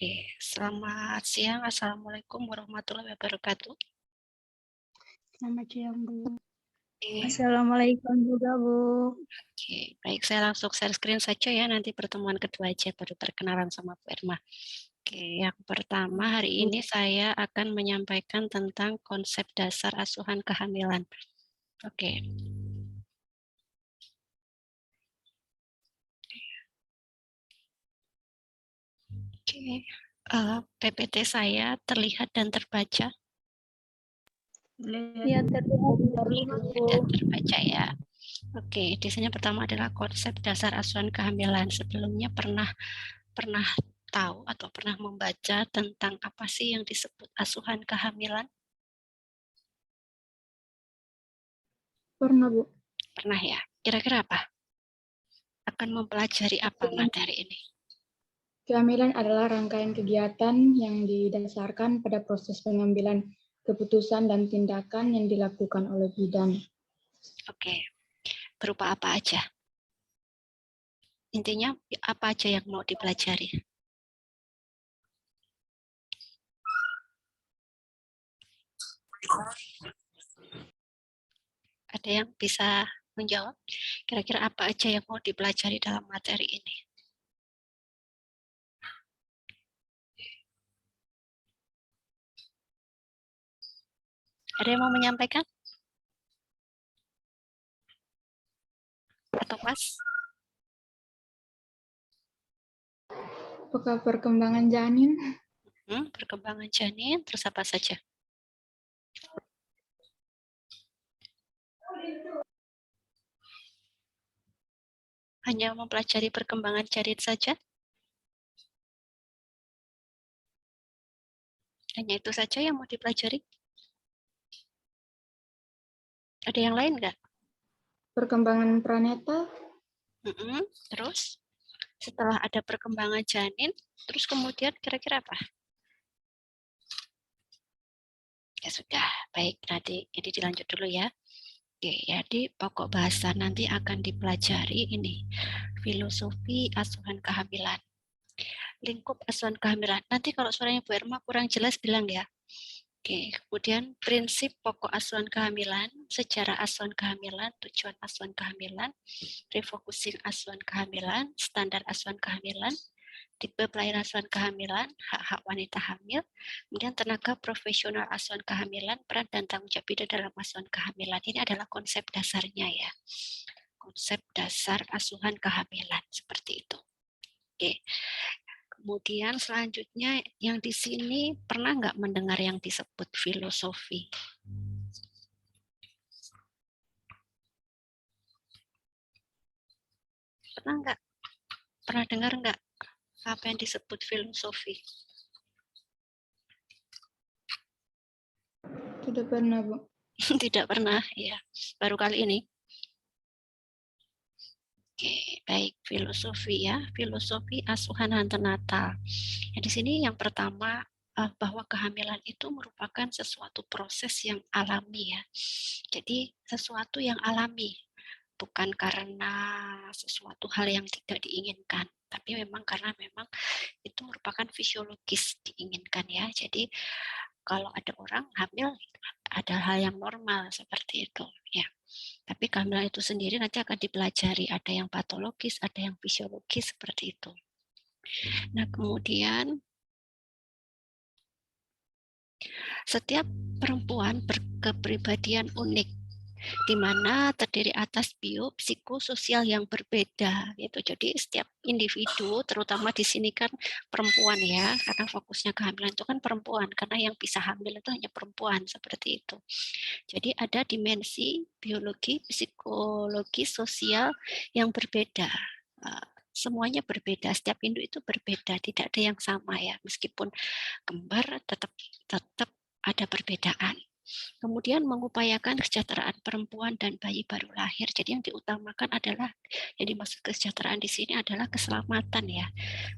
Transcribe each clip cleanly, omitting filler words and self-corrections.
Oke, selamat siang. Assalamualaikum warahmatullahi wabarakatuh. Selamat siang, Bu. Oke, Assalamualaikum juga, Bu. oke, baik, saya langsung share screen saja ya, nanti pertemuan kedua aja baru perkenalan sama Bu Irma. Oke, yang pertama hari ini saya akan menyampaikan tentang konsep dasar asuhan kehamilan. Oke. Oke, PPT saya terlihat dan terbaca. Ya, terlihat, Bu. Dan terbaca ya. Oke, desainnya pertama adalah konsep dasar asuhan kehamilan. Sebelumnya pernah tahu atau pernah membaca tentang apa sih yang disebut asuhan kehamilan? Pernah, Bu. Pernah ya? Kira-kira apa? Akan mempelajari apa materi ini? Kehamilan adalah rangkaian kegiatan yang didasarkan pada proses pengambilan keputusan dan tindakan yang dilakukan oleh bidan. Oke, berupa apa aja? Intinya apa aja yang mau dipelajari? Ada yang bisa menjawab? Kira-kira apa aja yang mau dipelajari dalam materi ini? Ada yang mau menyampaikan? Atau pas? Apakah perkembangan janin? Perkembangan janin, terus apa saja? Hanya mempelajari perkembangan janin saja? Hanya itu saja yang mau dipelajari? Ada yang lain nggak? Perkembangan pranetal? Terus, setelah ada perkembangan janin, terus kemudian kira-kira apa? Ya sudah, baik, nanti ini dilanjut dulu ya. Oke, jadi pokok bahasa nanti akan dipelajari ini, filosofi asuhan kehamilan. Lingkup asuhan kehamilan. Nanti kalau suaranya Bu Irma kurang jelas bilang ya. Oke, kemudian prinsip pokok asuhan kehamilan, sejarah asuhan kehamilan, tujuan asuhan kehamilan, refocusing asuhan kehamilan, standar asuhan kehamilan, tipe pelayanan asuhan kehamilan, hak-hak wanita hamil, kemudian tenaga profesional asuhan kehamilan, peran dan tanggung jawab bidan dalam asuhan kehamilan. Ini adalah konsep dasarnya ya. Konsep dasar asuhan kehamilan seperti itu. Oke. Kemudian selanjutnya yang di sini pernah nggak mendengar yang disebut filosofi? Pernah nggak? Pernah dengar nggak apa yang disebut filosofi? Tidak pernah, Bu. Tidak pernah, ya. Baru kali ini. Oke, baik, filosofi ya, filosofi asuhan antenatal. Ya, di sini yang pertama bahwa kehamilan itu merupakan sesuatu proses yang alami ya. Jadi sesuatu yang alami, bukan karena sesuatu hal yang tidak diinginkan, tapi memang karena memang itu merupakan fisiologis diinginkan ya. Jadi kalau ada orang hamil ada hal yang normal seperti itu ya. Tapi kehamilan itu sendiri nanti akan dipelajari, ada yang patologis, ada yang fisiologis seperti itu. Nah, kemudian setiap perempuan berkepribadian unik, di mana terdiri atas biopsikososial yang berbeda gitu. Jadi setiap individu, terutama di sini kan perempuan ya, karena fokusnya kehamilan itu kan perempuan, karena yang bisa hamil itu hanya perempuan seperti itu. Jadi ada dimensi biologi, psikologi, sosial yang berbeda. Semuanya berbeda, setiap induk itu berbeda, tidak ada yang sama ya, meskipun kembar tetap ada perbedaan. Kemudian mengupayakan kesejahteraan perempuan dan bayi baru lahir. Jadi yang diutamakan adalah, yang dimaksud kesejahteraan di sini adalah keselamatan ya,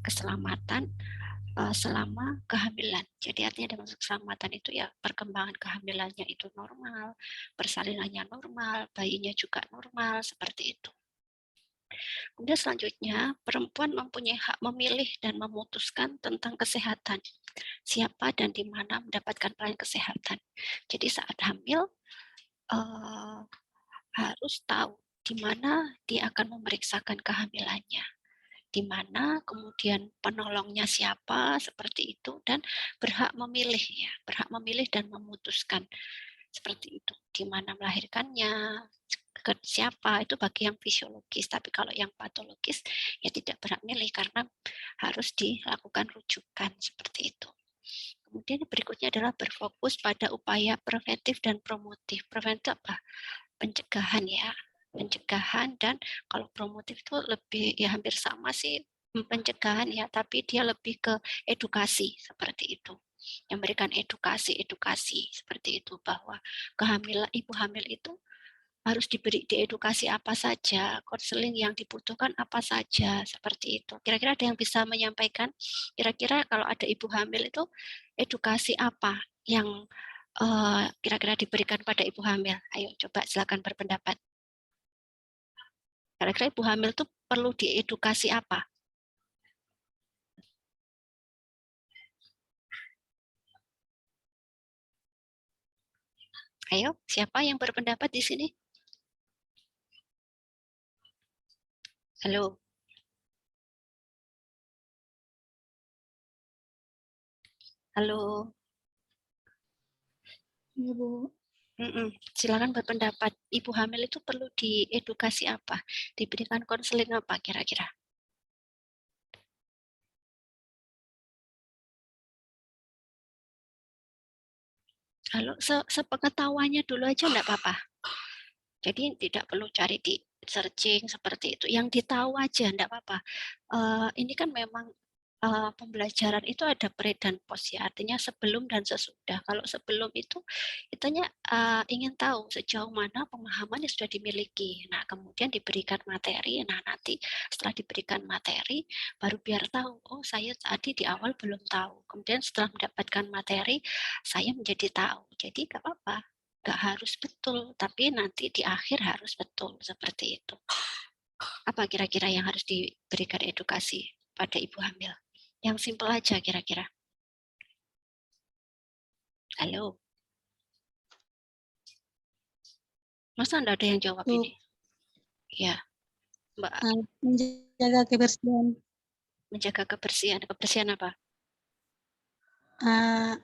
keselamatan selama kehamilan. Jadi artinya dengan keselamatan itu ya perkembangan kehamilannya itu normal, persalinannya normal, bayinya juga normal, seperti itu. Kemudian selanjutnya, perempuan mempunyai hak memilih dan memutuskan tentang kesehatan. Siapa dan di mana mendapatkan pelayanan kesehatan. Jadi saat hamil, harus tahu di mana dia akan memeriksakan kehamilannya, di mana kemudian penolongnya siapa, seperti itu, dan berhak memilih ya, berhak memilih dan memutuskan seperti itu, di mana melahirkannya, ke siapa, itu bagi yang fisiologis. Tapi kalau yang patologis ya tidak berhak milih karena harus dilakukan rujukan seperti itu. Kemudian berikutnya adalah berfokus pada upaya preventif dan promotif. Preventif apa? Pencegahan ya, pencegahan, dan kalau promotif itu lebih ya hampir sama sih, pencegahan ya, tapi dia lebih ke edukasi seperti itu. Yang memberikan edukasi seperti itu, bahwa kehamilan ibu hamil itu harus diberi diedukasi apa saja, konseling yang dibutuhkan apa saja, seperti itu. Kira-kira ada yang bisa menyampaikan, kira-kira kalau ada ibu hamil itu edukasi apa yang kira-kira diberikan pada ibu hamil? Ayo coba silakan berpendapat. Kira-kira ibu hamil itu perlu diedukasi apa? Ayo, siapa yang berpendapat di sini? Halo. Halo. Ya, Bu. Silakan berpendapat. Ibu hamil itu perlu diedukasi apa? Diberikan konseling apa kira-kira? Kalau sepengetahuannya dulu aja enggak apa-apa. Jadi tidak perlu cari di searching seperti itu. Yang ditahu aja enggak apa-apa. Ini kan memang pembelajaran itu ada pre dan post ya, artinya sebelum dan sesudah. Kalau sebelum itu kitanya ingin tahu sejauh mana pemahaman yang sudah dimiliki. Nah, kemudian diberikan materi. Nah, nanti setelah diberikan materi baru biar tahu, oh saya tadi di awal belum tahu. Kemudian setelah mendapatkan materi saya menjadi tahu. Jadi nggak apa-apa. Nggak harus betul, tapi nanti di akhir harus betul, seperti itu. Apa kira-kira yang harus diberikan edukasi pada ibu hamil? Yang simpel aja kira-kira. Halo. Masa enggak ada yang jawab Untuk ini? Ya, Mbak. menjaga kebersihan. Menjaga kebersihan. Kebersihan apa?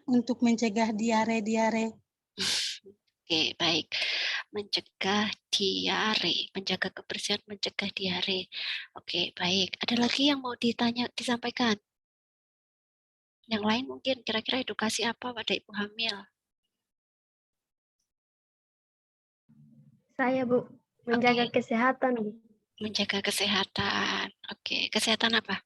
Untuk mencegah diare-diare. Oke, baik. Mencegah diare, menjaga kebersihan, mencegah diare. Oke, baik. Ada lagi yang mau disampaikan? Yang lain mungkin kira-kira edukasi apa pada ibu hamil? Saya, Bu, menjaga kesehatan, Bu. Menjaga kesehatan. Oke, kesehatan apa?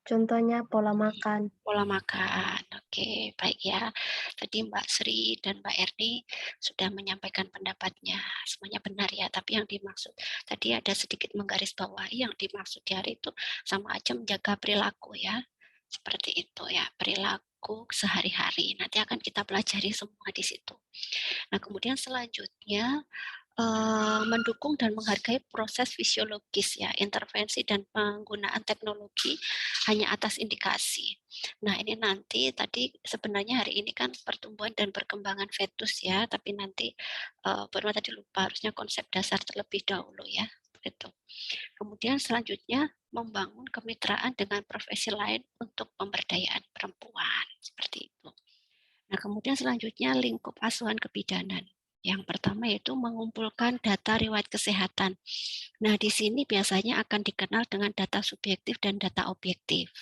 Contohnya pola makan. Pola makan. Oke, baik ya. Tadi Mbak Sri dan Mbak Erni sudah menyampaikan pendapatnya. Semuanya benar ya, tapi yang dimaksud tadi ada sedikit menggarisbawahi, yang dimaksud di hari itu sama aja menjaga perilaku ya. Seperti itu ya, perilaku sehari-hari. Nanti akan kita pelajari semua di situ. Nah, kemudian selanjutnya mendukung dan menghargai proses fisiologis ya, intervensi dan penggunaan teknologi hanya atas indikasi. Nah, ini nanti tadi sebenarnya hari ini kan pertumbuhan dan perkembangan fetus ya, tapi nanti baru tadi lupa, harusnya konsep dasar terlebih dahulu ya. Itu. Kemudian selanjutnya membangun kemitraan dengan profesi lain untuk pemberdayaan perempuan, seperti itu. Nah, kemudian selanjutnya lingkup asuhan kebidanan. Yang pertama yaitu mengumpulkan data riwayat kesehatan. Nah, di sini biasanya akan dikenal dengan data subjektif dan data objektif.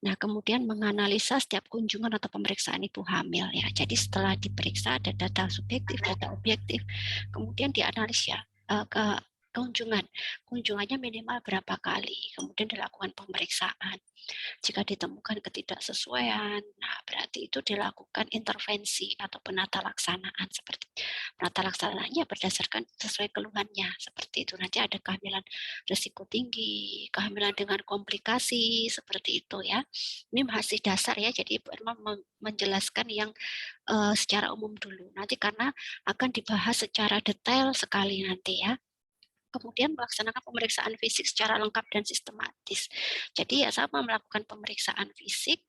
Nah, kemudian menganalisa setiap kunjungan atau pemeriksaan ibu hamil ya. Jadi setelah diperiksa ada data subjektif, data objektif, kemudian dianalisa ke kunjungannya minimal berapa kali, kemudian dilakukan pemeriksaan. Jika ditemukan ketidaksesuaian, nah berarti itu dilakukan intervensi atau penata laksanaan. Seperti penata laksanaannya berdasarkan sesuai keluhannya, seperti itu. Nanti ada kehamilan risiko tinggi, kehamilan dengan komplikasi, seperti itu ya. Ini masih dasar ya, jadi Ibu Irma menjelaskan yang secara umum dulu. Nanti karena akan dibahas secara detail sekali nanti ya. Kemudian melaksanakan pemeriksaan fisik secara lengkap dan sistematis. Jadi ya sama, melakukan pemeriksaan fisik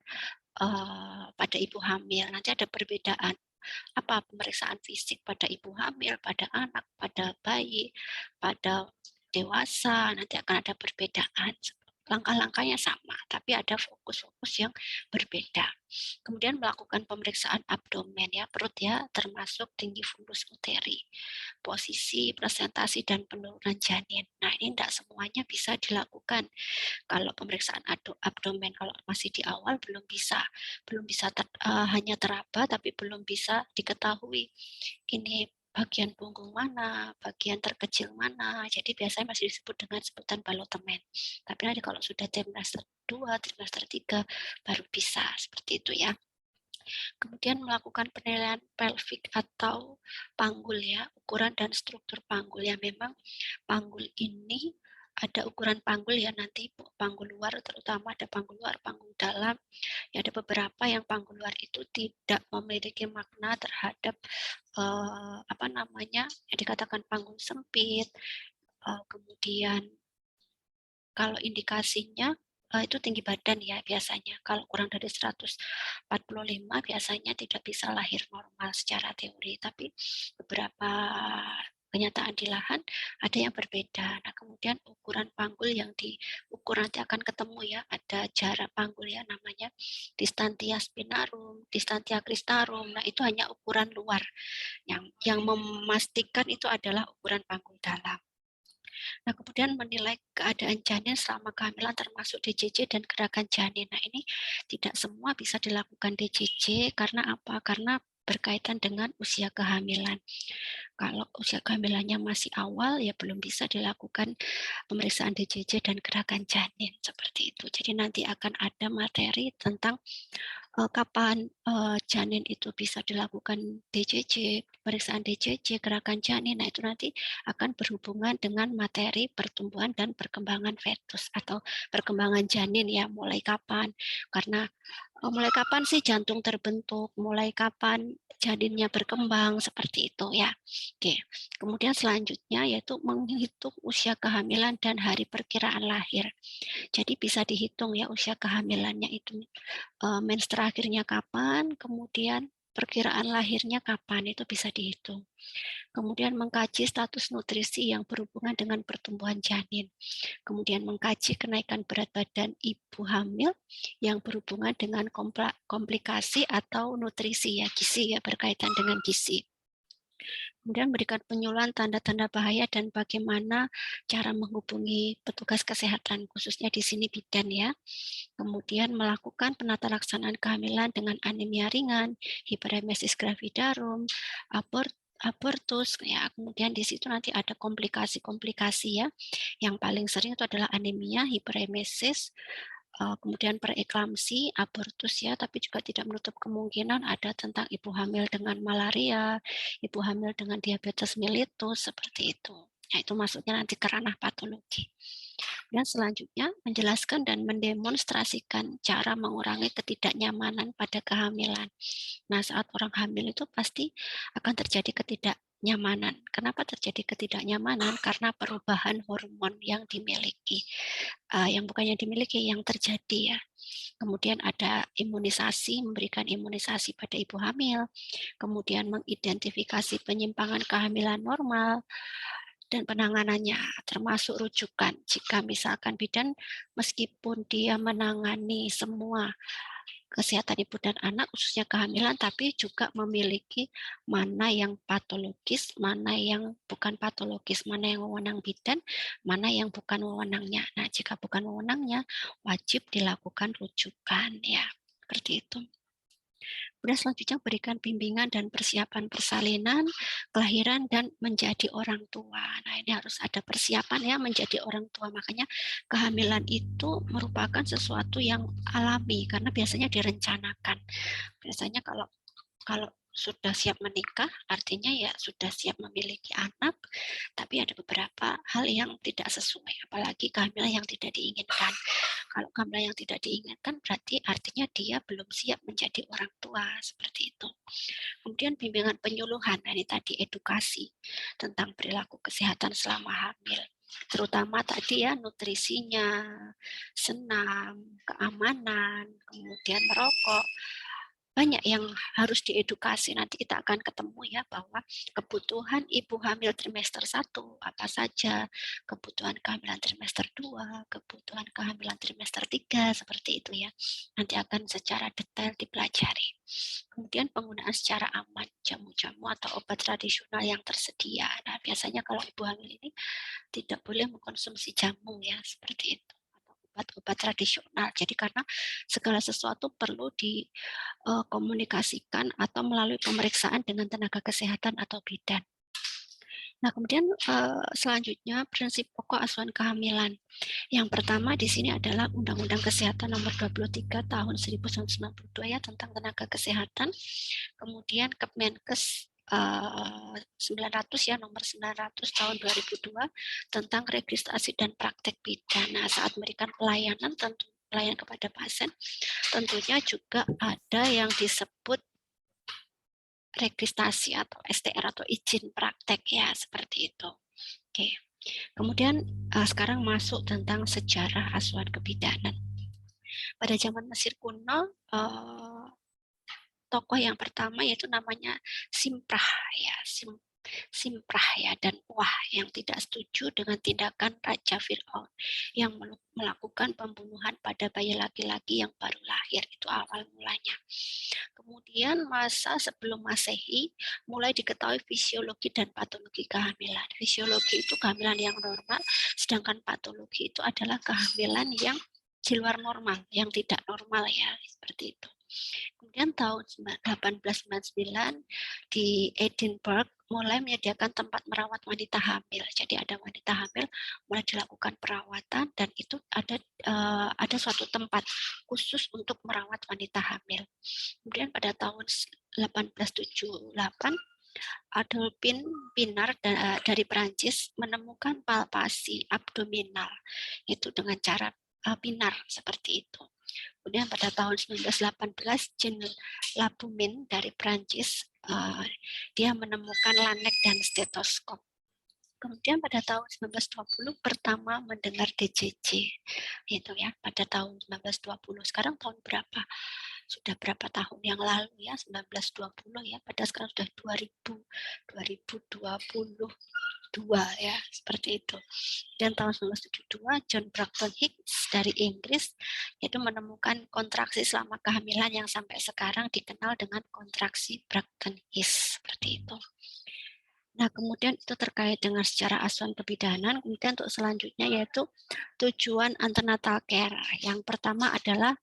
pada ibu hamil. Nanti ada perbedaan. Apa pemeriksaan fisik pada ibu hamil, pada anak, pada bayi, pada dewasa, nanti akan ada perbedaan. Langkah-langkahnya sama, tapi ada fokus-fokus yang berbeda. Kemudian melakukan pemeriksaan abdomen ya, perut ya, termasuk tinggi fundus uteri, posisi presentasi dan penurunan janin. Nah, ini tidak semuanya bisa dilakukan. Kalau pemeriksaan abdomen kalau masih di awal belum bisa hanya teraba tapi belum bisa diketahui ini bagian punggung mana, bagian terkecil mana. Jadi biasanya masih disebut dengan sebutan balotemen. Tapi nanti kalau sudah trimester 2, trimester 3 baru bisa seperti itu ya. Kemudian melakukan penilaian pelvik atau panggul ya, ukuran dan struktur panggul ya. Memang panggul ini ada ukuran panggul ya, nanti panggul luar, terutama ada panggul luar, panggul dalam. Ya, ada beberapa yang panggul luar itu tidak memiliki makna terhadap yang dikatakan panggul sempit. Kemudian kalau indikasinya itu tinggi badan ya biasanya. Kalau kurang dari 145 biasanya tidak bisa lahir normal secara teori, tapi beberapa kenyataan di lahan ada yang berbeda. Nah, kemudian ukuran panggul yang diukur nanti akan ketemu ya, ada jarak panggul ya, namanya distantia spinarum, distantia cristarum. Nah, itu hanya ukuran luar. Yang memastikan itu adalah ukuran panggul dalam. Nah, kemudian menilai keadaan janin selama kehamilan termasuk DJJ dan gerakan janin. Nah, ini tidak semua bisa dilakukan DJJ karena apa? Karena berkaitan dengan usia kehamilan. Kalau usia kehamilannya masih awal, ya belum bisa dilakukan pemeriksaan DJJ dan gerakan janin seperti itu. Jadi nanti akan ada materi tentang kapan janin itu bisa dilakukan DJJ, pemeriksaan DJJ, gerakan janin. Nah, itu nanti akan berhubungan dengan materi pertumbuhan dan perkembangan fetus atau perkembangan janin ya, mulai kapan. Karena mulai kapan sih jantung terbentuk, mulai kapan janinnya berkembang, seperti itu ya. Oke. Kemudian selanjutnya yaitu menghitung usia kehamilan dan hari perkiraan lahir. Jadi bisa dihitung ya usia kehamilannya itu mens terakhirnya kapan, kemudian perkiraan lahirnya kapan, itu bisa dihitung. Kemudian mengkaji status nutrisi yang berhubungan dengan pertumbuhan janin. Kemudian mengkaji kenaikan berat badan ibu hamil yang berhubungan dengan komplikasi atau nutrisi ya, gizi ya, berkaitan dengan gizi. Kemudian memberikan penyuluhan tanda-tanda bahaya dan bagaimana cara menghubungi petugas kesehatan, khususnya di sini bidan ya. Kemudian melakukan penata laksanaan kehamilan dengan anemia ringan, hiperemesis gravidarum, abortus ya. Kemudian di situ nanti ada komplikasi-komplikasi ya. Yang paling sering itu adalah anemia, hiperemesis, kemudian preeklamsi, abortus ya, tapi juga tidak menutup kemungkinan ada tentang ibu hamil dengan malaria, ibu hamil dengan diabetes mellitus, seperti itu. Nah, itu masuknya nanti ke ranah patologi. Dan selanjutnya menjelaskan dan mendemonstrasikan cara mengurangi ketidaknyamanan pada kehamilan. Nah, saat orang hamil itu pasti akan terjadi ketidaknyamanan. Kenapa terjadi ketidaknyamanan? Karena perubahan hormon yang dimiliki. Yang bukan yang dimiliki, yang terjadi ya. Kemudian ada imunisasi, memberikan imunisasi pada ibu hamil. Kemudian mengidentifikasi penyimpangan kehamilan normal, dan penanganannya termasuk rujukan. Jika misalkan bidan meskipun dia menangani semua kesehatan ibu dan anak khususnya kehamilan, tapi juga memiliki mana yang patologis, mana yang bukan patologis, mana yang wewenang bidan, mana yang bukan wewenangnya. Nah, jika bukan wewenangnya wajib dilakukan rujukan ya, seperti itu. Kemudian selanjutnya berikan bimbingan dan persiapan persalinan, kelahiran, dan menjadi orang tua. Nah, ini harus ada persiapan ya menjadi orang tua. Makanya kehamilan itu merupakan sesuatu yang alami karena biasanya direncanakan. Biasanya kalau sudah siap menikah, artinya ya sudah siap memiliki anak, tapi ada beberapa hal yang tidak sesuai, apalagi kehamilan yang tidak diinginkan. Kalau kehamilan yang tidak diinginkan berarti artinya dia belum siap menjadi orang tua, seperti itu. Kemudian bimbingan penyuluhan, ini tadi edukasi tentang perilaku kesehatan selama hamil. Terutama tadi ya nutrisinya, senam, keamanan, kemudian merokok. Banyak yang harus diedukasi. Nanti kita akan ketemu ya bahwa kebutuhan ibu hamil trimester 1 apa saja, kebutuhan kehamilan trimester 2, kebutuhan kehamilan trimester 3, seperti itu ya. Nanti akan secara detail dipelajari. Kemudian penggunaan secara aman jamu-jamu atau obat tradisional yang tersedia. Nah, biasanya kalau ibu hamil ini tidak boleh mengkonsumsi jamu ya, seperti itu. Obat-obat tradisional. Jadi karena segala sesuatu perlu dikomunikasikan atau melalui pemeriksaan dengan tenaga kesehatan atau bidan. Nah, kemudian selanjutnya prinsip pokok asuhan kehamilan. Yang pertama di sini adalah Undang-Undang Kesehatan Nomor 23 Tahun 1992 ya tentang tenaga kesehatan. Kemudian Kemenkes 900 ya nomor 900 tahun 2002 tentang registrasi dan praktek bidan. Nah, saat memberikan pelayanan tentu pelayanan kepada pasien tentunya juga ada yang disebut registrasi atau STR atau izin praktek ya, seperti itu. Oke. Kemudian sekarang masuk tentang sejarah asuhan kebidanan. Pada zaman Mesir kuno tokoh yang pertama yaitu namanya Simprah ya, Simprah ya, dan Wah yang tidak setuju dengan tindakan Raja Fir'aun yang melakukan pembunuhan pada bayi laki-laki yang baru lahir. Itu awal mulanya. Kemudian masa sebelum Masehi mulai diketahui fisiologi dan patologi kehamilan. Fisiologi itu kehamilan yang normal, sedangkan patologi itu adalah kehamilan yang di luar normal, yang tidak normal ya, seperti itu. Kemudian tahun 1899 di Edinburgh mulai menyediakan tempat merawat wanita hamil. Jadi ada wanita hamil mulai dilakukan perawatan dan itu ada suatu tempat khusus untuk merawat wanita hamil. Kemudian pada tahun 1878 Adolphe Pinard dari Prancis menemukan palpasi abdominal itu dengan cara pinar seperti itu. Kemudian pada tahun 1918 Jean Laboumin dari Prancis dia menemukan lanek dan stetoskop. Kemudian pada tahun 1920 pertama mendengar DJJ itu ya pada tahun 1920. Sekarang tahun berapa? Sudah berapa tahun yang lalu ya, 1920 ya, pada sekarang sudah 2022 ya, seperti itu. Dan tahun 1972 John Braxton Hicks dari Inggris yaitu menemukan kontraksi selama kehamilan yang sampai sekarang dikenal dengan kontraksi Braxton Hicks, seperti itu. Nah, kemudian itu terkait dengan secara asuhan kebidanan. Kemudian untuk selanjutnya yaitu tujuan antenatal care. Yang pertama adalah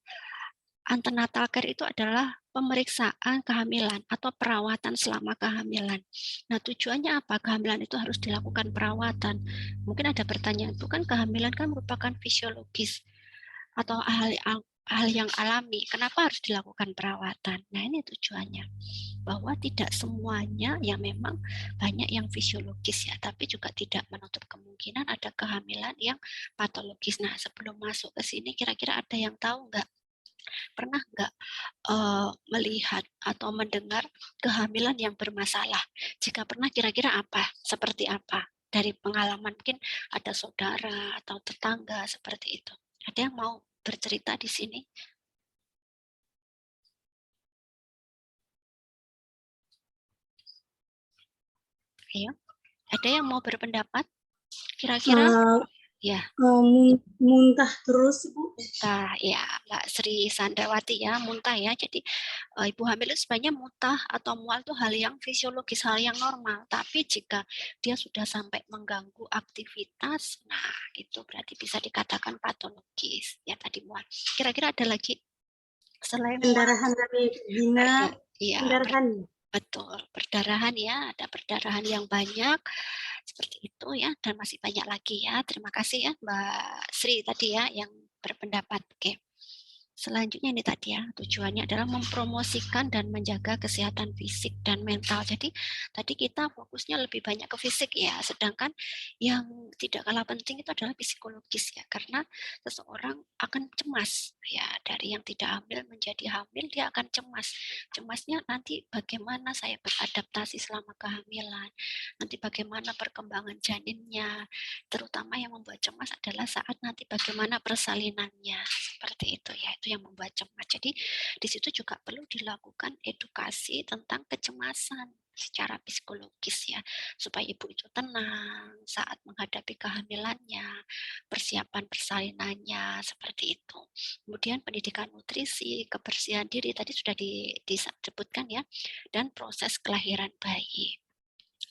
antenatal care itu adalah pemeriksaan kehamilan atau perawatan selama kehamilan. Nah, tujuannya apa? Kehamilan itu harus dilakukan perawatan. Mungkin ada pertanyaan, itu kan kehamilan kan merupakan fisiologis atau hal yang alami. Kenapa harus dilakukan perawatan? Nah, ini tujuannya. Bahwa tidak semuanya yang memang banyak yang fisiologis ya, tapi juga tidak menutup kemungkinan ada kehamilan yang patologis. Nah, sebelum masuk ke sini kira-kira ada yang tahu nggak? Pernah nggak melihat atau mendengar kehamilan yang bermasalah? Jika pernah, kira-kira apa? Seperti apa? Dari pengalaman mungkin ada saudara atau tetangga seperti itu. Ada yang mau bercerita di sini? Ayo, ada yang mau berpendapat? Kira-kira? Ya. Muntah terus, Bu. Muntah, ya, Mbak Sri Sandrawati ya, muntah ya. Jadi ibu hamil itu sebenarnya muntah atau mual itu hal yang fisiologis, hal yang normal. Tapi jika dia sudah sampai mengganggu aktivitas, nah itu berarti bisa dikatakan patologis. Ya tadi mual. Kira-kira ada lagi selain pendarahan dari vagina, ya, pendarahan. Betul, perdarahan ya, ada perdarahan yang banyak seperti itu ya, dan masih banyak lagi ya. Terima kasih ya Mbak Sri tadi ya yang berpendapat. Oke. Selanjutnya ini tadi ya, tujuannya adalah mempromosikan dan menjaga kesehatan fisik dan mental. Jadi tadi kita fokusnya lebih banyak ke fisik ya, sedangkan yang tidak kalah penting itu adalah psikologis ya, karena seseorang akan cemas ya, dari yang tidak hamil menjadi hamil dia akan cemas. Cemasnya nanti bagaimana saya beradaptasi selama kehamilan, nanti bagaimana perkembangan janinnya, terutama yang membuat cemas adalah saat nanti bagaimana persalinannya, seperti itu ya, itu yang membuat cemas. Jadi di situ juga perlu dilakukan edukasi tentang kecemasan secara psikologis ya, supaya ibu itu tenang saat menghadapi kehamilannya, persiapan persalinannya, seperti itu. Kemudian pendidikan nutrisi, kebersihan diri tadi sudah disebutkan ya, dan proses kelahiran bayi.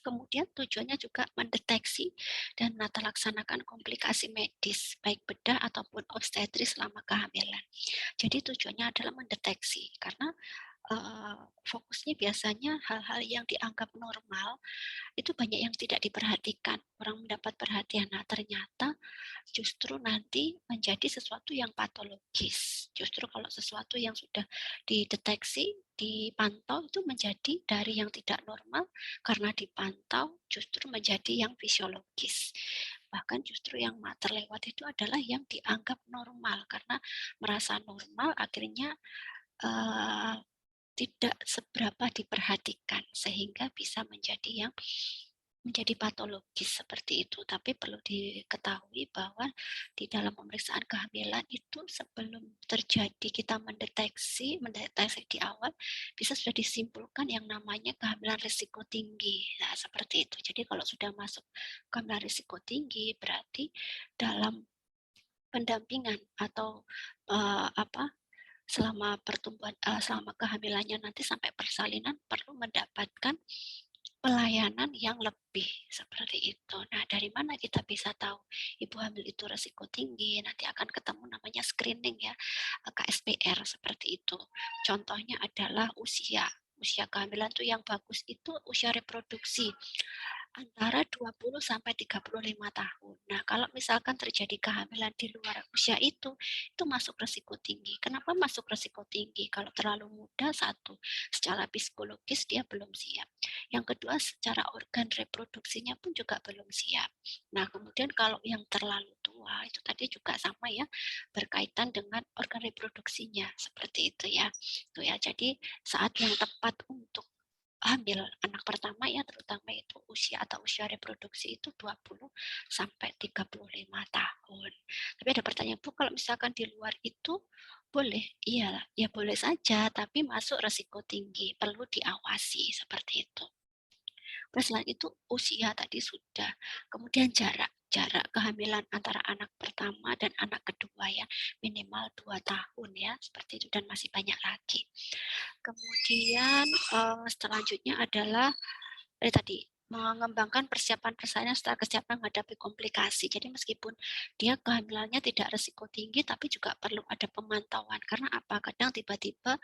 Kemudian tujuannya juga mendeteksi dan menata laksanakan komplikasi medis, baik bedah ataupun obstetris selama kehamilan. Jadi tujuannya adalah mendeteksi, karena fokusnya biasanya hal-hal yang dianggap normal itu banyak yang tidak diperhatikan. Orang mendapat perhatian, nah ternyata justru nanti menjadi sesuatu yang patologis. Justru kalau sesuatu yang sudah dideteksi, dipantau itu menjadi dari yang tidak normal, karena dipantau justru menjadi yang fisiologis. Bahkan justru yang terlewat itu adalah yang dianggap normal, karena merasa normal akhirnya tidak seberapa diperhatikan sehingga bisa menjadi yang menjadi patologis seperti itu. Tapi perlu diketahui bahwa di dalam pemeriksaan kehamilan itu sebelum terjadi kita mendeteksi di awal bisa sudah disimpulkan yang namanya kehamilan risiko tinggi. Nah, seperti itu. Jadi kalau sudah masuk kehamilan risiko tinggi berarti dalam pendampingan atau selama selama kehamilannya nanti sampai persalinan perlu mendapatkan pelayanan yang lebih seperti itu. Nah, dari mana kita bisa tahu ibu hamil itu risiko tinggi? Nanti akan ketemu namanya screening ya, KSPR seperti itu. Contohnya adalah usia. Usia kehamilan tuh yang bagus itu usia reproduksi antara 20 sampai 35 tahun. Nah, kalau misalkan terjadi kehamilan di luar usia itu masuk resiko tinggi. Kenapa masuk resiko tinggi? Kalau terlalu muda, satu, secara psikologis dia belum siap. Yang kedua, secara organ reproduksinya pun juga belum siap. Nah, kemudian kalau yang terlalu tua, itu tadi juga sama ya, berkaitan dengan organ reproduksinya, seperti itu ya. Itu ya, jadi saat yang tepat untuk hamil anak pertama ya, terutama itu usia atau usia reproduksi itu 20 sampai 35 tahun. Tapi ada pertanyaan, Bu, kalau misalkan di luar itu boleh? Iya, ya boleh saja, tapi masuk resiko tinggi, perlu diawasi seperti itu. Terus selain itu usia tadi sudah, kemudian jarak kehamilan antara anak pertama dan anak kedua ya, minimal 2 tahun ya, seperti itu, dan masih banyak lagi. Kemudian selanjutnya adalah tadi mengembangkan persiapan persalinan setelah kesiapan menghadapi komplikasi. Jadi meskipun dia kehamilannya tidak risiko tinggi, tapi juga perlu ada pemantauan. Karena apa? Kadang tiba-tiba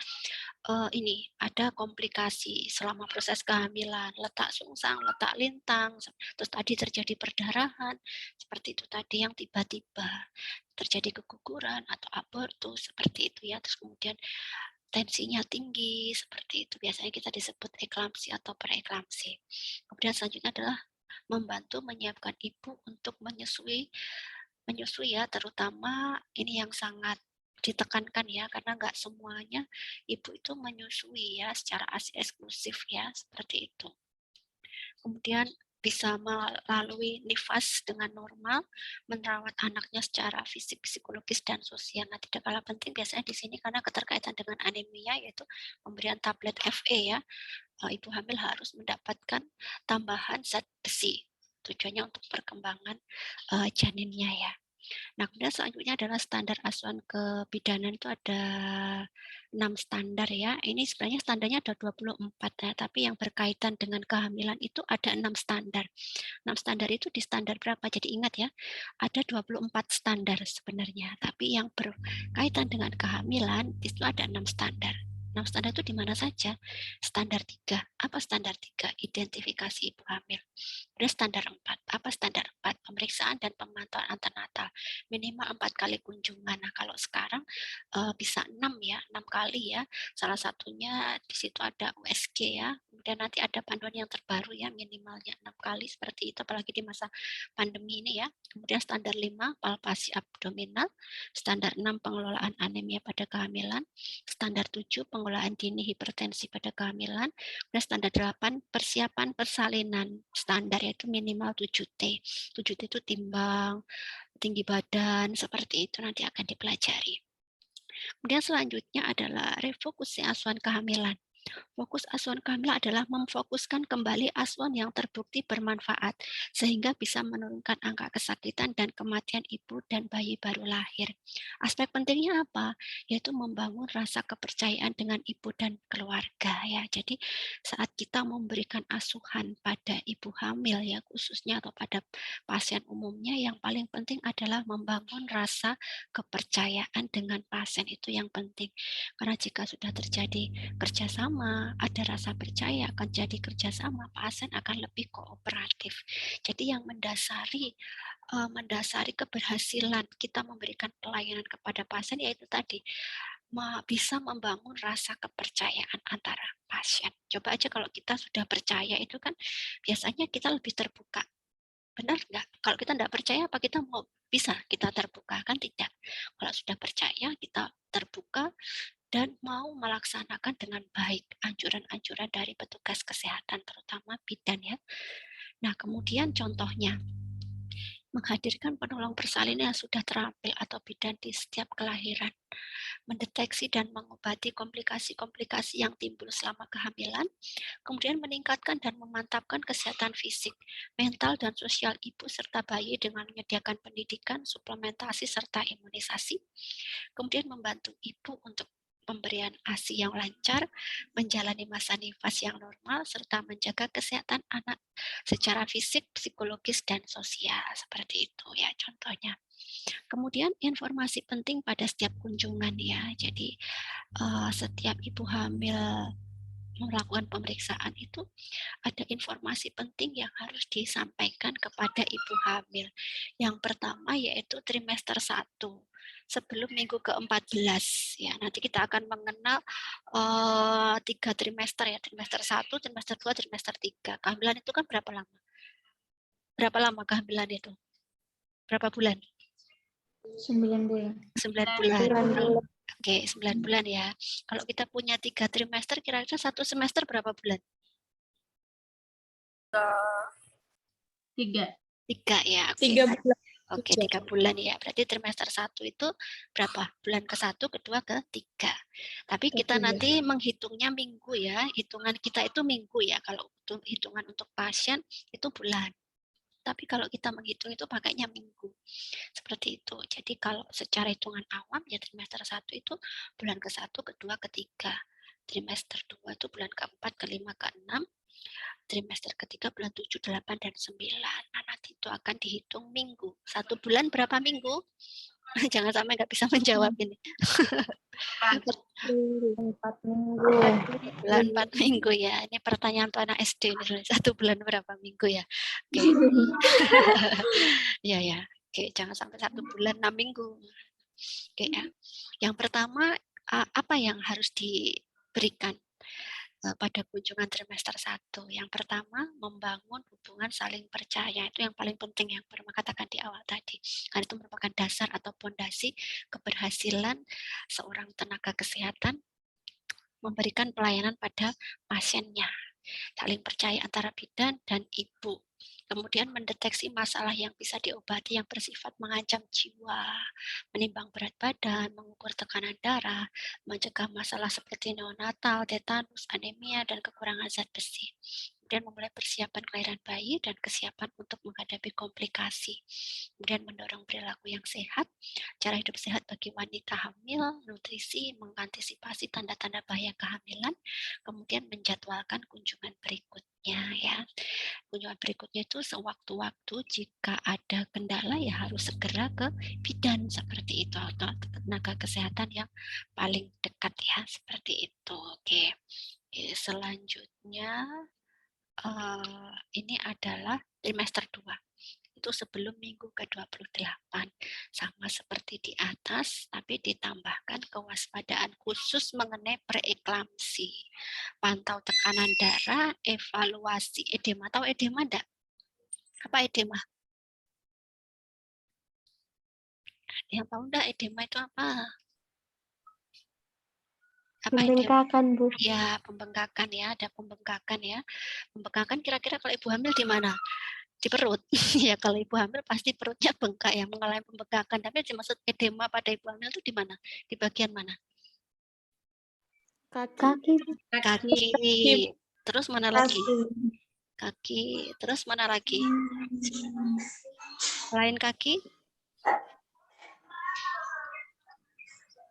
ini ada komplikasi selama proses kehamilan, letak sungsang, letak lintang, terus tadi terjadi perdarahan, seperti itu tadi yang tiba-tiba terjadi keguguran atau abortus, seperti itu ya. Terus kemudian tensinya tinggi, seperti itu. Biasanya kita disebut eklamsi atau preeklamsi. Kemudian selanjutnya adalah membantu menyiapkan ibu untuk menyusui ya, terutama ini yang sangat ditekankan ya, karena nggak semuanya ibu itu menyusui ya secara eksklusif ya, seperti itu. Kemudian bisa melalui nifas dengan normal, merawat anaknya secara fisik, psikologis, dan sosial. Nah, tidak kalah penting biasanya di sini karena keterkaitan dengan anemia, yaitu pemberian tablet Fe ya. Ibu hamil harus mendapatkan tambahan zat besi. Tujuannya untuk perkembangan janinnya ya. Nah, kemudian selanjutnya adalah standar asuhan kebidanan itu ada 6 standar ya. Ini sebenarnya standarnya ada 24 ya, tapi yang berkaitan dengan kehamilan itu ada 6 standar. 6 standar itu di standar berapa? Jadi ingat ya, ada 24 standar sebenarnya, tapi yang berkaitan dengan kehamilan itu ada 6 standar. 6 standar itu di mana saja? Standar 3. Apa standar 3? Identifikasi ibu hamil. Kemudian standar 4. Apa standar 4? Pemeriksaan dan pemantauan antenatal. Minimal 4 kali kunjungan. Nah, kalau sekarang bisa 6 ya, 6 kali ya. Salah satunya di situ ada USG ya. Kemudian nanti ada panduan yang terbaru ya, minimalnya 6 kali seperti itu, apalagi di masa pandemi ini ya. Kemudian standar 5, palpasi abdominal. Standar 6, pengelolaan anemia pada kehamilan. Standar 7, pengelolaan dini hipertensi pada kehamilan. Dan standar 8, persiapan persalinan. Standar yaitu minimal 7T. 7T itu timbang, tinggi badan, seperti itu nanti akan dipelajari. Kemudian selanjutnya adalah refocusing asuhan kehamilan. Fokus asuhan kehamilan adalah memfokuskan kembali asuhan yang terbukti bermanfaat, sehingga bisa menurunkan angka kesakitan dan kematian ibu dan bayi baru lahir. Aspek pentingnya apa? Yaitu membangun rasa kepercayaan dengan ibu dan keluarga. Ya, jadi saat kita memberikan asuhan pada ibu hamil ya khususnya atau pada pasien umumnya, yang paling penting adalah membangun rasa kepercayaan dengan pasien, itu yang penting. Karena jika sudah terjadi kerjasama, ada rasa percaya, akan jadi kerjasama, pasien akan lebih kooperatif. Jadi yang mendasari keberhasilan kita memberikan pelayanan kepada pasien yaitu tadi bisa membangun rasa kepercayaan antara pasien. Coba aja kalau kita sudah percaya itu kan biasanya kita lebih terbuka. Benar nggak? Kalau kita nggak percaya apa kita mau bisa kita terbuka? Kan tidak. Kalau sudah percaya kita terbuka dan mau melaksanakan dengan baik anjuran-anjuran dari petugas kesehatan, terutama bidan ya. Nah, kemudian contohnya, menghadirkan penolong persalinan yang sudah terampil atau bidan di setiap kelahiran, mendeteksi dan mengobati komplikasi-komplikasi yang timbul selama kehamilan, kemudian meningkatkan dan memantapkan kesehatan fisik, mental, dan sosial ibu serta bayi dengan menyediakan pendidikan, suplementasi, serta imunisasi, kemudian membantu ibu untuk pemberian ASI yang lancar, menjalani masa nifas yang normal, serta menjaga kesehatan anak secara fisik, psikologis, dan sosial. Seperti itu ya contohnya. Kemudian informasi penting pada setiap kunjungan ya. Jadi setiap ibu hamil melakukan pemeriksaan itu ada informasi penting yang harus disampaikan kepada ibu hamil. Yang pertama yaitu trimester 1 sebelum minggu ke-14 ya. Nanti kita akan mengenal 3 trimester ya, trimester 1, trimester 2, trimester 3. Kehamilan itu kan berapa lama? Berapa lama kehamilan itu? Berapa bulan? 9 bulan. 9 bulan. Oke, 9 bulan ya. Kalau kita punya 3 trimester, kira-kira 1 semester berapa bulan? 3. 3 ya. Oke. 3 bulan. Oke, 3 bulan ya. Berarti trimester 1 itu berapa? Bulan ke-1, kedua, ketiga. Tapi kita nanti menghitungnya minggu ya. Hitungan kita itu minggu ya. Kalau hitungan untuk pasien itu bulan. Tapi kalau kita menghitung itu pakainya minggu. Seperti itu. Jadi kalau secara hitungan awam ya trimester 1 itu bulan ke-1, kedua, ketiga. Trimester 2 itu bulan ke-4, ke-5, ke-6. Trimester ketiga bulan 7, 8, dan 9. Nah, nanti itu akan dihitung minggu. 1 bulan berapa minggu? Jangan sampai nggak bisa menjawab ini. 4 minggu. Bulan 4 minggu ya. Ini pertanyaan untuk anak SD. 1 bulan berapa minggu ya? Oke. Ya ya. Oke, jangan sampai 1 bulan 6 minggu. Oke ya. Yang pertama apa yang harus diberikan pada kunjungan trimester 1. Yang pertama, membangun hubungan saling percaya. Itu yang paling penting yang baru katakan di awal tadi. Karena itu merupakan dasar atau fondasi keberhasilan seorang tenaga kesehatan memberikan pelayanan pada pasiennya. Saling percaya antara bidan dan ibu. Kemudian mendeteksi masalah yang bisa diobati yang bersifat mengancam jiwa, menimbang berat badan, mengukur tekanan darah, mencegah masalah seperti neonatal, tetanus, anemia, dan kekurangan zat besi. Kemudian memulai persiapan kelahiran bayi dan kesiapan untuk menghadapi komplikasi. Kemudian mendorong perilaku yang sehat, cara hidup sehat bagi wanita hamil, nutrisi, mengantisipasi tanda-tanda bahaya kehamilan, kemudian menjadwalkan kunjungan berikutnya ya. Kunjungan berikutnya itu sewaktu-waktu jika ada kendala ya harus segera ke bidan seperti itu atau tenaga kesehatan yang paling dekat ya seperti itu. Oke. Selanjutnya ini adalah trimester 2. Itu sebelum minggu ke-28. Sama seperti di atas, tapi ditambahkan kewaspadaan khusus mengenai preeklamsi. Pantau tekanan darah, evaluasi edema. Tahu edema enggak? Apa edema? Yang tahu enggak edema itu apa? Apa edema? Pembengkakan, Bu. Ya, pembengkakan ya, ada pembengkakan ya. Pembengkakan kira-kira kalau ibu hamil di mana? Di perut. Ya, kalau ibu hamil pasti perutnya bengkak ya, mengalami pembengkakan. Tapi yang dimaksud edema pada ibu hamil itu di mana? Di bagian mana? Kaki. Kaki. Terus mana lagi? Kaki. Terus mana lagi? Selain kaki?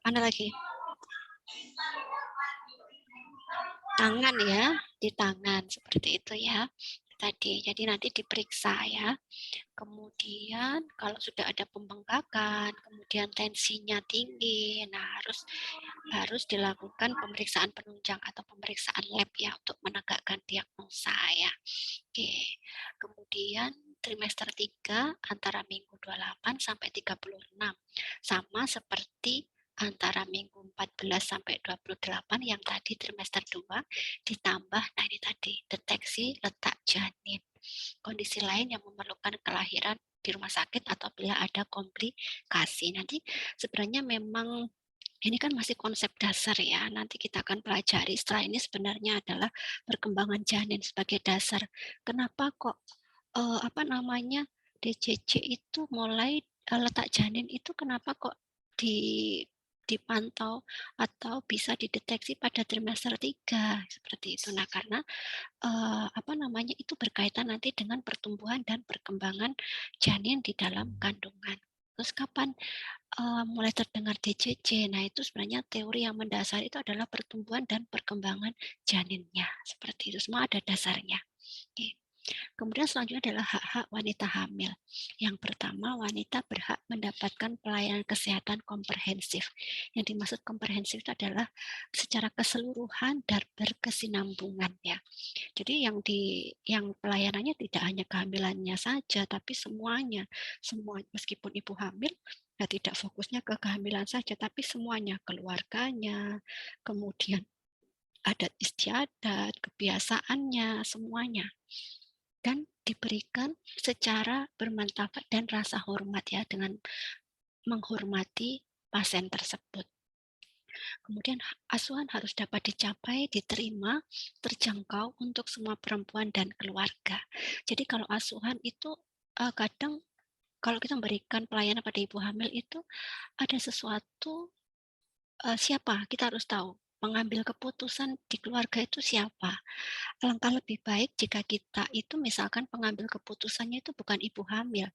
Mana lagi? Tangan ya, di tangan seperti itu ya. Tadi, jadi nanti diperiksa ya. Kemudian kalau sudah ada pembengkakan, kemudian tensinya tinggi, nah harus dilakukan pemeriksaan penunjang atau pemeriksaan lab ya untuk menegakkan diagnosa ya. Oke. Kemudian trimester 3 antara minggu 28 sampai 36. Sama seperti antara minggu 14 sampai 28 yang tadi trimester 2 ditambah nah ini tadi deteksi letak janin. Kondisi lain yang memerlukan kelahiran di rumah sakit atau bila ada komplikasi. Nanti sebenarnya memang ini kan masih konsep dasar ya. Nanti kita akan pelajari. Setelah ini sebenarnya adalah perkembangan janin sebagai dasar. Kenapa kok DJJ itu mulai letak janin itu kenapa kok dipantau atau bisa dideteksi pada trimester 3 seperti itu. Nah, karena itu berkaitan nanti dengan pertumbuhan dan perkembangan janin di dalam kandungan. Terus kapan mulai terdengar DJJ? Nah, itu sebenarnya teori yang mendasar itu adalah pertumbuhan dan perkembangan janinnya. Seperti itu, semua ada dasarnya. Oke. Kemudian selanjutnya adalah hak-hak wanita hamil. Yang pertama, wanita berhak mendapatkan pelayanan kesehatan komprehensif. Yang dimaksud komprehensif itu adalah secara keseluruhan dan berkesinambungan ya. Jadi yang pelayanannya tidak hanya kehamilannya saja, tapi semuanya. Semua meskipun ibu hamil ya tidak fokusnya ke kehamilan saja, tapi semuanya, keluarganya, kemudian adat istiadat, kebiasaannya, semuanya. Dan diberikan secara bermanfaat dan rasa hormat ya, dengan menghormati pasien tersebut. Kemudian asuhan harus dapat dicapai, diterima, terjangkau untuk semua perempuan dan keluarga. Jadi kalau asuhan itu kadang kalau kita memberikan pelayanan pada ibu hamil itu ada sesuatu siapa, kita harus tahu. Mengambil keputusan di keluarga itu siapa. Alangkah lebih baik jika kita itu misalkan pengambil keputusannya itu bukan ibu hamil.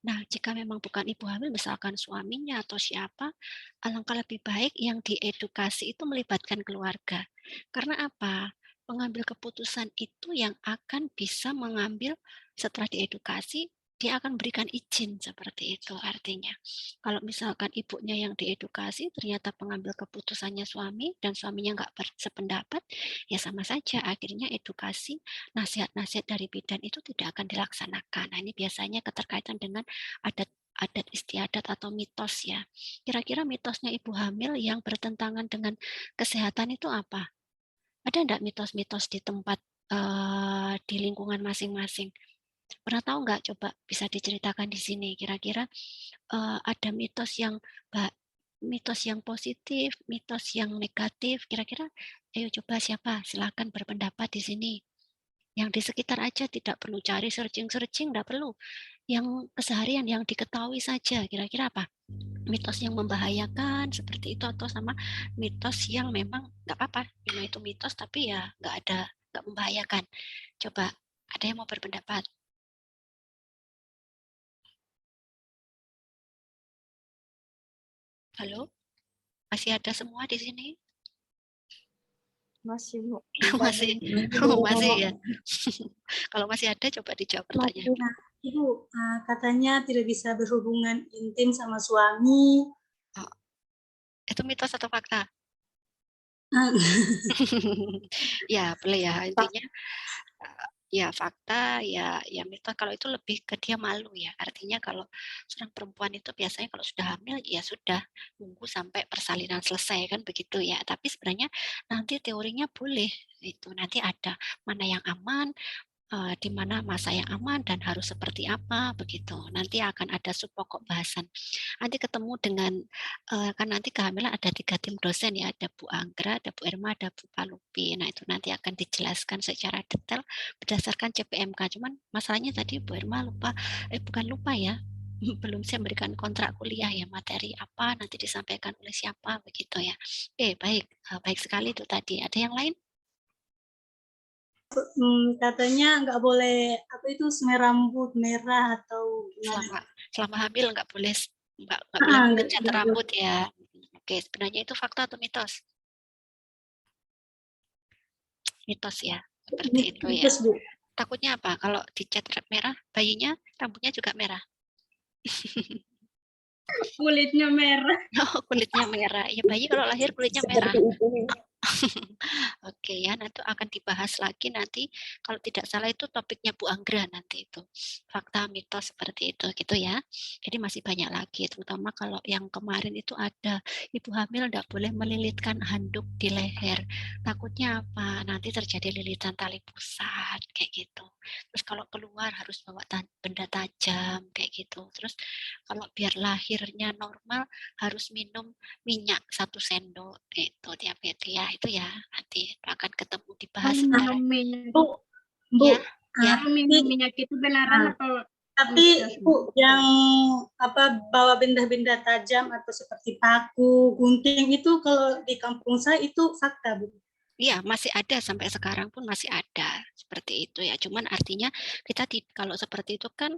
Nah, jika memang bukan ibu hamil, misalkan suaminya atau siapa, alangkah lebih baik yang diedukasi itu melibatkan keluarga. Karena apa? Pengambil keputusan itu yang akan bisa mengambil setelah diedukasi, dia akan berikan izin seperti itu artinya. Kalau misalkan ibunya yang diedukasi, ternyata pengambil keputusannya suami dan suaminya nggak bersependapat, ya sama saja akhirnya edukasi, nasihat-nasihat dari bidan itu tidak akan dilaksanakan. Nah, ini biasanya keterkaitan dengan adat istiadat atau mitos ya. Kira-kira mitosnya ibu hamil yang bertentangan dengan kesehatan itu apa? Ada enggak mitos-mitos di tempat di lingkungan masing-masing? Pernah tahu nggak? Coba bisa diceritakan di sini. Kira-kira ada mitos yang positif, mitos yang negatif. Kira-kira, ayo coba siapa? Silakan berpendapat di sini. Yang di sekitar aja, tidak perlu cari searching-searching, enggak perlu. Yang keseharian, yang diketahui saja. Kira-kira apa? Mitos yang membahayakan seperti itu atau sama mitos yang memang nggak apa-apa. Memang itu mitos tapi ya nggak membahayakan. Coba ada yang mau berpendapat? Halo? Masih ada semua di sini? Masih, Bu. Masih ya. Kalau masih ada coba dijawab pertanyaan. Nah, Ibu, katanya tidak bisa berhubungan intim sama suami. Oh, itu mitos atau fakta? Ya, boleh ya. Intinya Ya fakta, ya mitos, kalau itu lebih ke dia malu ya. Artinya kalau seorang perempuan itu biasanya kalau sudah hamil, ya sudah, nunggu sampai persalinan selesai, kan begitu ya. Tapi sebenarnya nanti teorinya boleh, itu nanti ada mana yang aman, di mana masa yang aman dan harus seperti apa, begitu. Nanti akan ada subpokok bahasan. Nanti ketemu dengan, kan nanti kehamilan ada 3 tim dosen ya, ada Bu Anggra, ada Bu Irma, ada Bu Palupi. Nah, itu nanti akan dijelaskan secara detail berdasarkan CPMK. Cuman masalahnya tadi Bu Irma lupa, bukan lupa ya, belum saya memberikan kontrak kuliah ya, materi apa nanti disampaikan oleh siapa, begitu ya. Oke, baik, baik sekali itu tadi. Ada yang lain? Katanya nggak boleh apa itu semai rambut merah atau gimana? Selama hamil nggak boleh nggak boleh mengecat Nggak boleh. rambut ya. Oke, sebenarnya itu fakta atau mitos? Mitos ya, seperti itu ya. Mitos, Bu. Takutnya apa? Kalau dicat merah, bayinya rambutnya juga merah. Kulitnya merah. Oh, kulitnya merah. Ya, bayi kalau lahir kulitnya merah. Seperti itu. Oke ya, nanti akan dibahas lagi nanti, kalau tidak salah itu topiknya Bu Anggra nanti itu. Fakta mitos seperti itu gitu ya. Jadi masih banyak lagi, terutama kalau yang kemarin itu ada ibu hamil tidak boleh melilitkan handuk di leher. Takutnya apa? Nanti terjadi lilitan tali pusat kayak gitu. Terus kalau keluar harus bawa benda tajam kayak gitu. Terus kalau biar lahirnya normal harus minum minyak 1 sendok itu diabetes ya, itu ya nanti akan ketemu dibahas secara minyak. Bu, ya, ya. Minum minyak itu benaran atau tapi Bu, yang apa bawa benda-benda tajam atau seperti paku, gunting itu kalau di kampung saya itu fakta, Bu. Iya, masih ada sampai sekarang pun masih ada seperti itu ya. Cuman artinya kita kalau seperti itu kan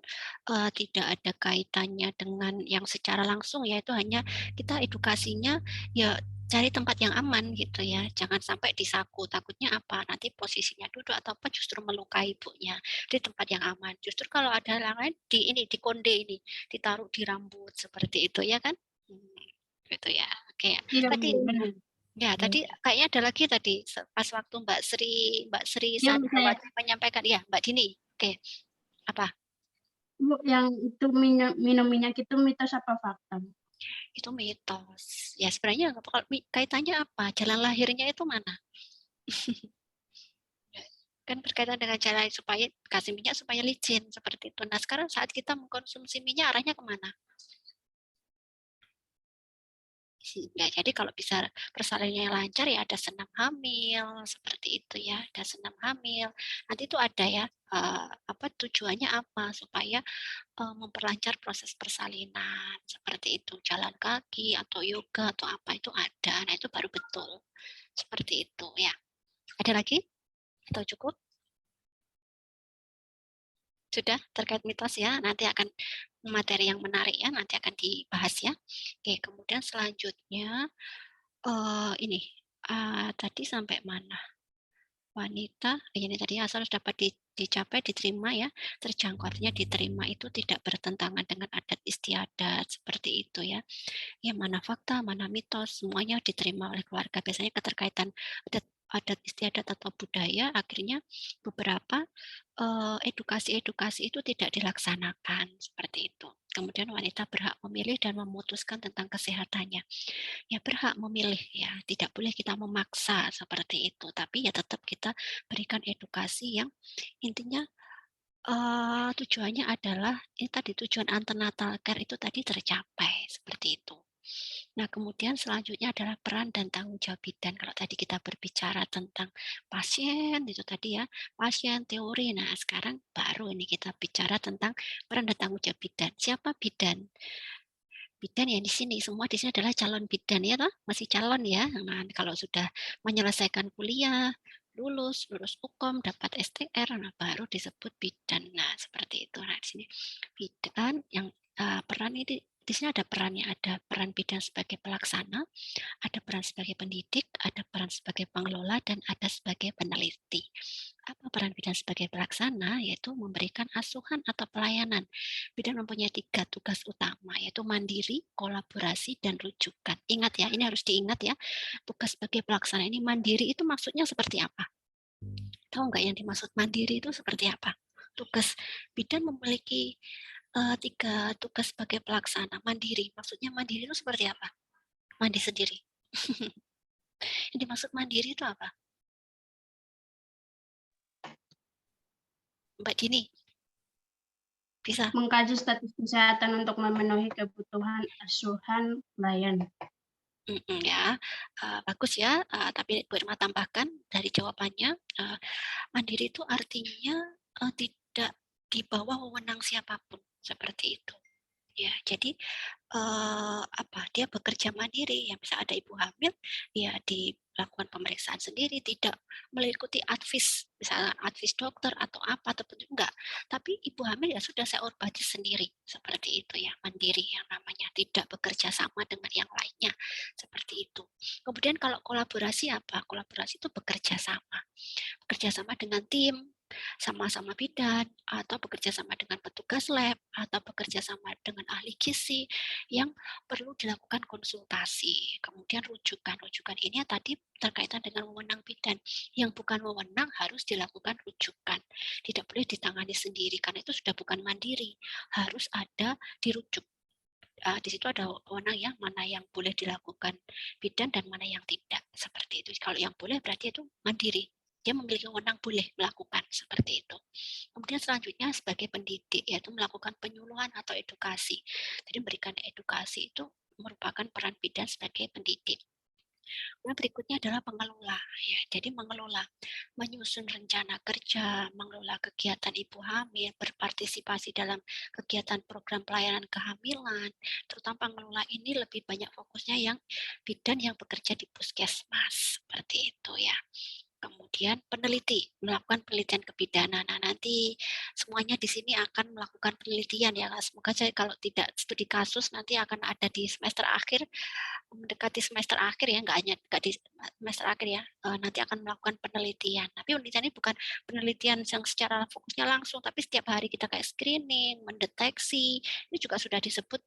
tidak ada kaitannya dengan yang secara langsung ya, itu hanya kita edukasinya ya cari tempat yang aman gitu ya. Jangan sampai disaku. Takutnya apa? Nanti posisinya duduk atau apa justru melukai ibunya. Di tempat yang aman. Justru kalau ada yang lain di konde ini, ditaruh di rambut seperti itu ya kan? Gitu ya. Oke. Tadi ya, tadi kayaknya ada lagi tadi pas waktu Mbak Sri Sandrawati menyampaikan ya, Mbak Dini. Oke. Apa? Bu, yang itu minum minyak itu mitos apa fakta? Itu mitos. Ya sebenarnya kalau kaitannya apa? Jalan lahirnya itu mana? Kan berkaitan dengan jalan supaya kasih minyak supaya licin seperti itu. Nah, sekarang saat kita mengkonsumsi minyak arahnya kemana? Ya, jadi kalau bisa persalinannya lancar ya ada senam hamil seperti itu ya, ada senam hamil. Nanti itu ada ya apa tujuannya apa supaya memperlancar proses persalinan seperti itu, jalan kaki atau yoga atau apa itu ada. Nah, itu baru betul. Seperti itu ya. Ada lagi? Atau cukup? Sudah terkait mitos ya, nanti akan materi yang menarik ya, nanti akan dibahas ya. Oke, kemudian selanjutnya ini tadi sampai mana? Wanita, ini tadi asal dapat dicapai, diterima ya, terjangkau artinya diterima itu tidak bertentangan dengan adat istiadat seperti itu ya. Yang mana fakta, mana mitos, semuanya diterima oleh keluarga. Biasanya keterkaitan adat istiadat atau budaya, akhirnya beberapa edukasi-edukasi itu tidak dilaksanakan seperti itu. Kemudian wanita berhak memilih dan memutuskan tentang kesehatannya. Ya berhak memilih ya, tidak boleh kita memaksa seperti itu. Tapi ya tetap kita berikan edukasi yang intinya tujuannya adalah ini tadi tujuan antenatal care itu tadi tercapai seperti itu. Nah, kemudian selanjutnya adalah peran dan tanggung jawab bidan. Kalau tadi kita berbicara tentang pasien itu tadi ya, pasien teori. Nah, sekarang baru ini kita bicara tentang peran dan tanggung jawab bidan. Siapa bidan? Bidan ya di sini semua di sini adalah calon bidan ya toh, masih calon ya. Nah, kalau sudah menyelesaikan kuliah, lulus Ukom, dapat STR, nah baru disebut bidan. Nah, seperti itu. Nah, di sini bidan yang peran ini di sini ada perannya, ada peran bidan sebagai pelaksana, ada peran sebagai pendidik, ada peran sebagai pengelola, dan ada sebagai peneliti. Apa peran bidan sebagai pelaksana? Yaitu memberikan asuhan atau pelayanan. Bidan mempunyai 3 tugas utama, yaitu mandiri, kolaborasi, dan rujukan. Ingat ya, ini harus diingat ya. Tugas sebagai pelaksana ini mandiri itu maksudnya seperti apa? Tahu nggak yang dimaksud mandiri itu seperti apa? Tugas bidan memiliki 3 tugas sebagai pelaksana. Mandiri, maksudnya mandiri itu seperti apa? Mandi sendiri. Yang dimaksud mandiri itu apa? Mbak Dini, bisa? Mengkaji status kesehatan untuk memenuhi kebutuhan asuhan klien. Ya, bagus ya. Tapi Bu Irma tambahkan dari jawabannya, mandiri itu artinya tidak di bawah wewenang siapapun, seperti itu. Ya, jadi dia bekerja mandiri. Ya, bisa ada ibu hamil, ya dilakukan pemeriksaan sendiri, tidak mengikuti advis, misalnya advis dokter atau apa ataupun enggak. Tapi ibu hamil ya sudah saya obati sendiri, seperti itu ya, mandiri yang namanya, tidak bekerja sama dengan yang lainnya, seperti itu. Kemudian kalau kolaborasi apa? Kolaborasi itu bekerja sama dengan tim, sama-sama bidan, atau bekerja sama dengan petugas lab, atau bekerja sama dengan ahli gizi yang perlu dilakukan konsultasi. Kemudian rujukan ini tadi terkaitan dengan wewenang bidan. Yang bukan wewenang harus dilakukan rujukan. Tidak boleh ditangani sendiri, karena itu sudah bukan mandiri. Harus ada dirujuk. Di situ ada wewenang yang mana yang boleh dilakukan bidan dan mana yang tidak. Seperti itu. Kalau yang boleh berarti itu mandiri. Dia memiliki wewenang boleh melakukan seperti itu. Kemudian selanjutnya sebagai pendidik, yaitu melakukan penyuluhan atau edukasi. Jadi memberikan edukasi itu merupakan peran bidan sebagai pendidik. Nah, berikutnya adalah pengelola. Ya, jadi mengelola, menyusun rencana kerja, mengelola kegiatan ibu hamil, berpartisipasi dalam kegiatan program pelayanan kehamilan. Terutama pengelola ini lebih banyak fokusnya yang bidan yang bekerja di puskesmas, seperti itu ya. Kemudian peneliti, melakukan penelitian kebidanan. Nah, nanti semuanya di sini akan melakukan penelitian ya. Semoga saja kalau tidak studi kasus nanti akan ada di semester akhir, mendekati semester akhir ya, nggak di semester akhir ya, nanti akan melakukan penelitian. Tapi penelitian ini bukan penelitian yang secara fokusnya langsung, tapi setiap hari kita kayak screening, mendeteksi, ini juga sudah disebut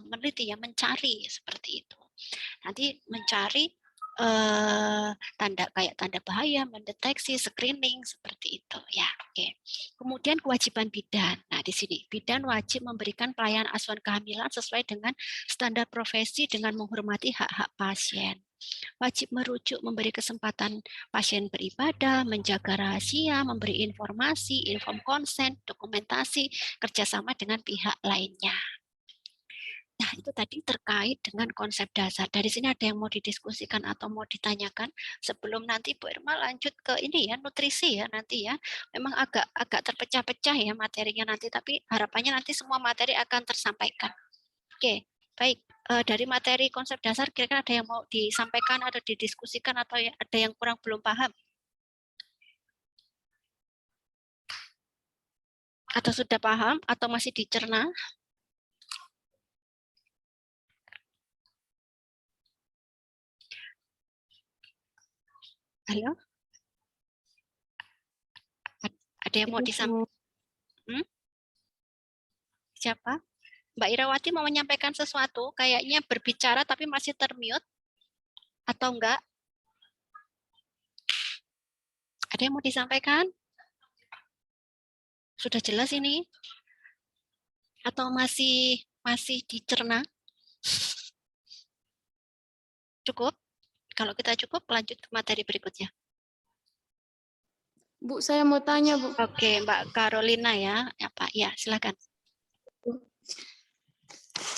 meneliti ya, mencari seperti itu. Nanti mencari tanda bahaya, mendeteksi, screening seperti itu ya. Oke. Kemudian kewajiban bidan. Nah, di sini bidan wajib memberikan pelayanan asuhan kehamilan sesuai dengan standar profesi dengan menghormati hak-hak pasien. Wajib merujuk, memberi kesempatan pasien beribadah, menjaga rahasia, memberi informasi, inform konsen, dokumentasi, kerjasama dengan pihak lainnya. Nah, itu tadi terkait dengan konsep dasar. Dari sini ada yang mau didiskusikan atau mau ditanyakan sebelum nanti Bu Irma lanjut ke ini ya, nutrisi ya nanti ya. Memang agak terpecah-pecah ya materinya nanti, tapi harapannya nanti semua materi akan tersampaikan. Oke, baik. Dari materi konsep dasar kira-kira ada yang mau disampaikan atau didiskusikan atau ada yang kurang belum paham? Atau sudah paham atau masih dicerna? Halo? Ada yang mau disampaikan? Siapa? Mbak Irawati mau menyampaikan sesuatu, kayaknya berbicara tapi masih termute, atau enggak? Ada yang mau disampaikan? Sudah jelas ini? Atau masih dicerna? Cukup? Kalau kita cukup, lanjut ke materi berikutnya. Bu, saya mau tanya, Bu. Oke, Mbak Carolina ya. Apa? Ya, silakan.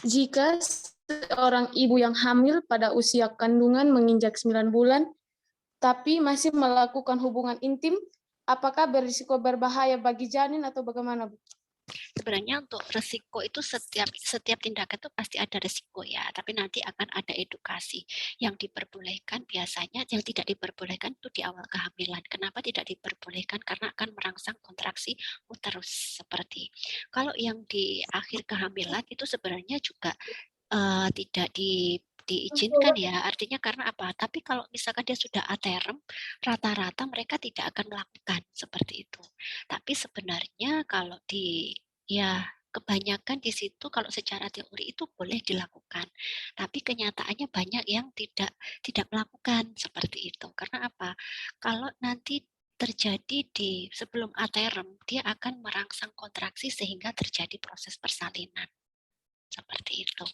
Jika seorang ibu yang hamil pada usia kandungan menginjak 9 bulan, tapi masih melakukan hubungan intim, apakah berisiko berbahaya bagi janin atau bagaimana, Bu? Sebenarnya untuk resiko itu setiap tindakan itu pasti ada resiko ya, tapi nanti akan ada edukasi. Yang diperbolehkan biasanya, yang tidak diperbolehkan itu di awal kehamilan. Kenapa tidak diperbolehkan? Karena akan merangsang kontraksi uterus seperti. Kalau yang di akhir kehamilan itu sebenarnya juga tidak diizinkan ya, artinya karena apa? Tapi kalau misalkan dia sudah aterem, rata-rata mereka tidak akan melakukan seperti itu. Tapi sebenarnya kalau kebanyakan di situ kalau secara teori itu boleh dilakukan, tapi kenyataannya banyak yang tidak melakukan seperti itu. Karena apa? Kalau nanti terjadi di sebelum aterem, dia akan merangsang kontraksi sehingga terjadi proses persalinan. Seperti itu.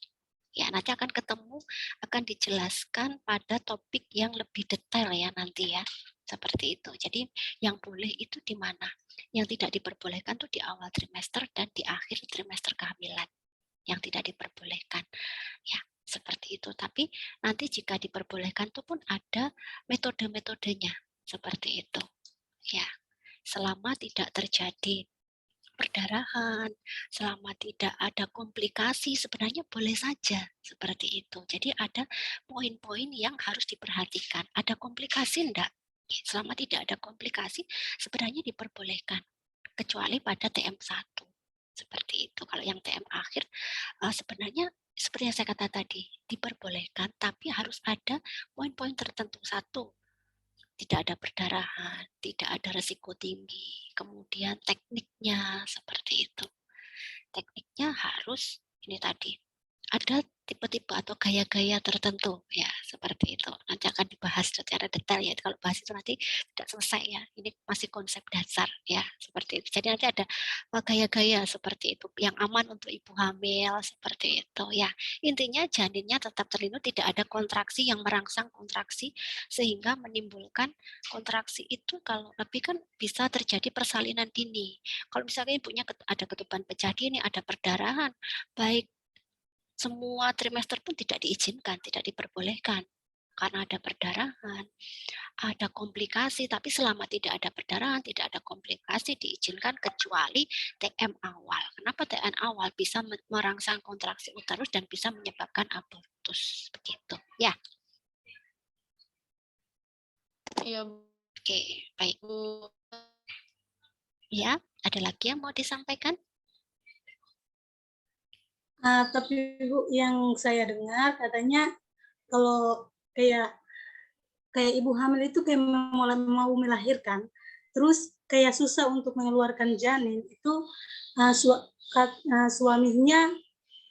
Ya, nanti akan ketemu, akan dijelaskan pada topik yang lebih detail ya nanti ya. Seperti itu. Jadi yang boleh itu di mana? Yang tidak diperbolehkan itu di awal trimester dan di akhir trimester kehamilan. Yang tidak diperbolehkan. Ya, seperti itu. Tapi nanti jika diperbolehkan itu pun ada metode-metodenya. Seperti itu. Ya, selama tidak terjadi perdarahan, selama tidak ada komplikasi, sebenarnya boleh saja seperti itu. Jadi ada poin-poin yang harus diperhatikan. Ada komplikasi enggak? Selama tidak ada komplikasi, sebenarnya diperbolehkan. Kecuali pada TM1. Seperti itu. Kalau yang TM akhir, sebenarnya seperti yang saya kata tadi, diperbolehkan, tapi harus ada poin-poin tertentu. Satu, tidak ada perdarahan, tidak ada resiko tinggi, kemudian tekniknya seperti itu. Tekniknya harus ini tadi, ada tipe-tipe atau gaya-gaya tertentu ya seperti itu. Nanti akan dibahas secara detail ya. Kalau bahas itu nanti tidak selesai ya. Ini masih konsep dasar ya seperti itu. Jadi nanti ada gaya-gaya seperti itu yang aman untuk ibu hamil seperti itu ya. Intinya janinnya tetap terlindungi, tidak ada kontraksi yang merangsang kontraksi sehingga menimbulkan kontraksi itu. Kalau lebih kan bisa terjadi persalinan dini. Kalau misalnya ibunya ada ketuban pecah dini, ada perdarahan, baik semua trimester pun tidak diizinkan, tidak diperbolehkan. Karena ada perdarahan, ada komplikasi, tapi selama tidak ada perdarahan, tidak ada komplikasi, diizinkan kecuali TM awal. Kenapa TM awal bisa merangsang kontraksi uterus dan bisa menyebabkan abortus? Begitu. Ya. Iya, Oke, baik. Bu. Ya, ada lagi yang mau disampaikan? Tapi Bu, yang saya dengar katanya kalau kayak ibu hamil itu kayak mau melahirkan, terus kayak susah untuk mengeluarkan janin itu suaminya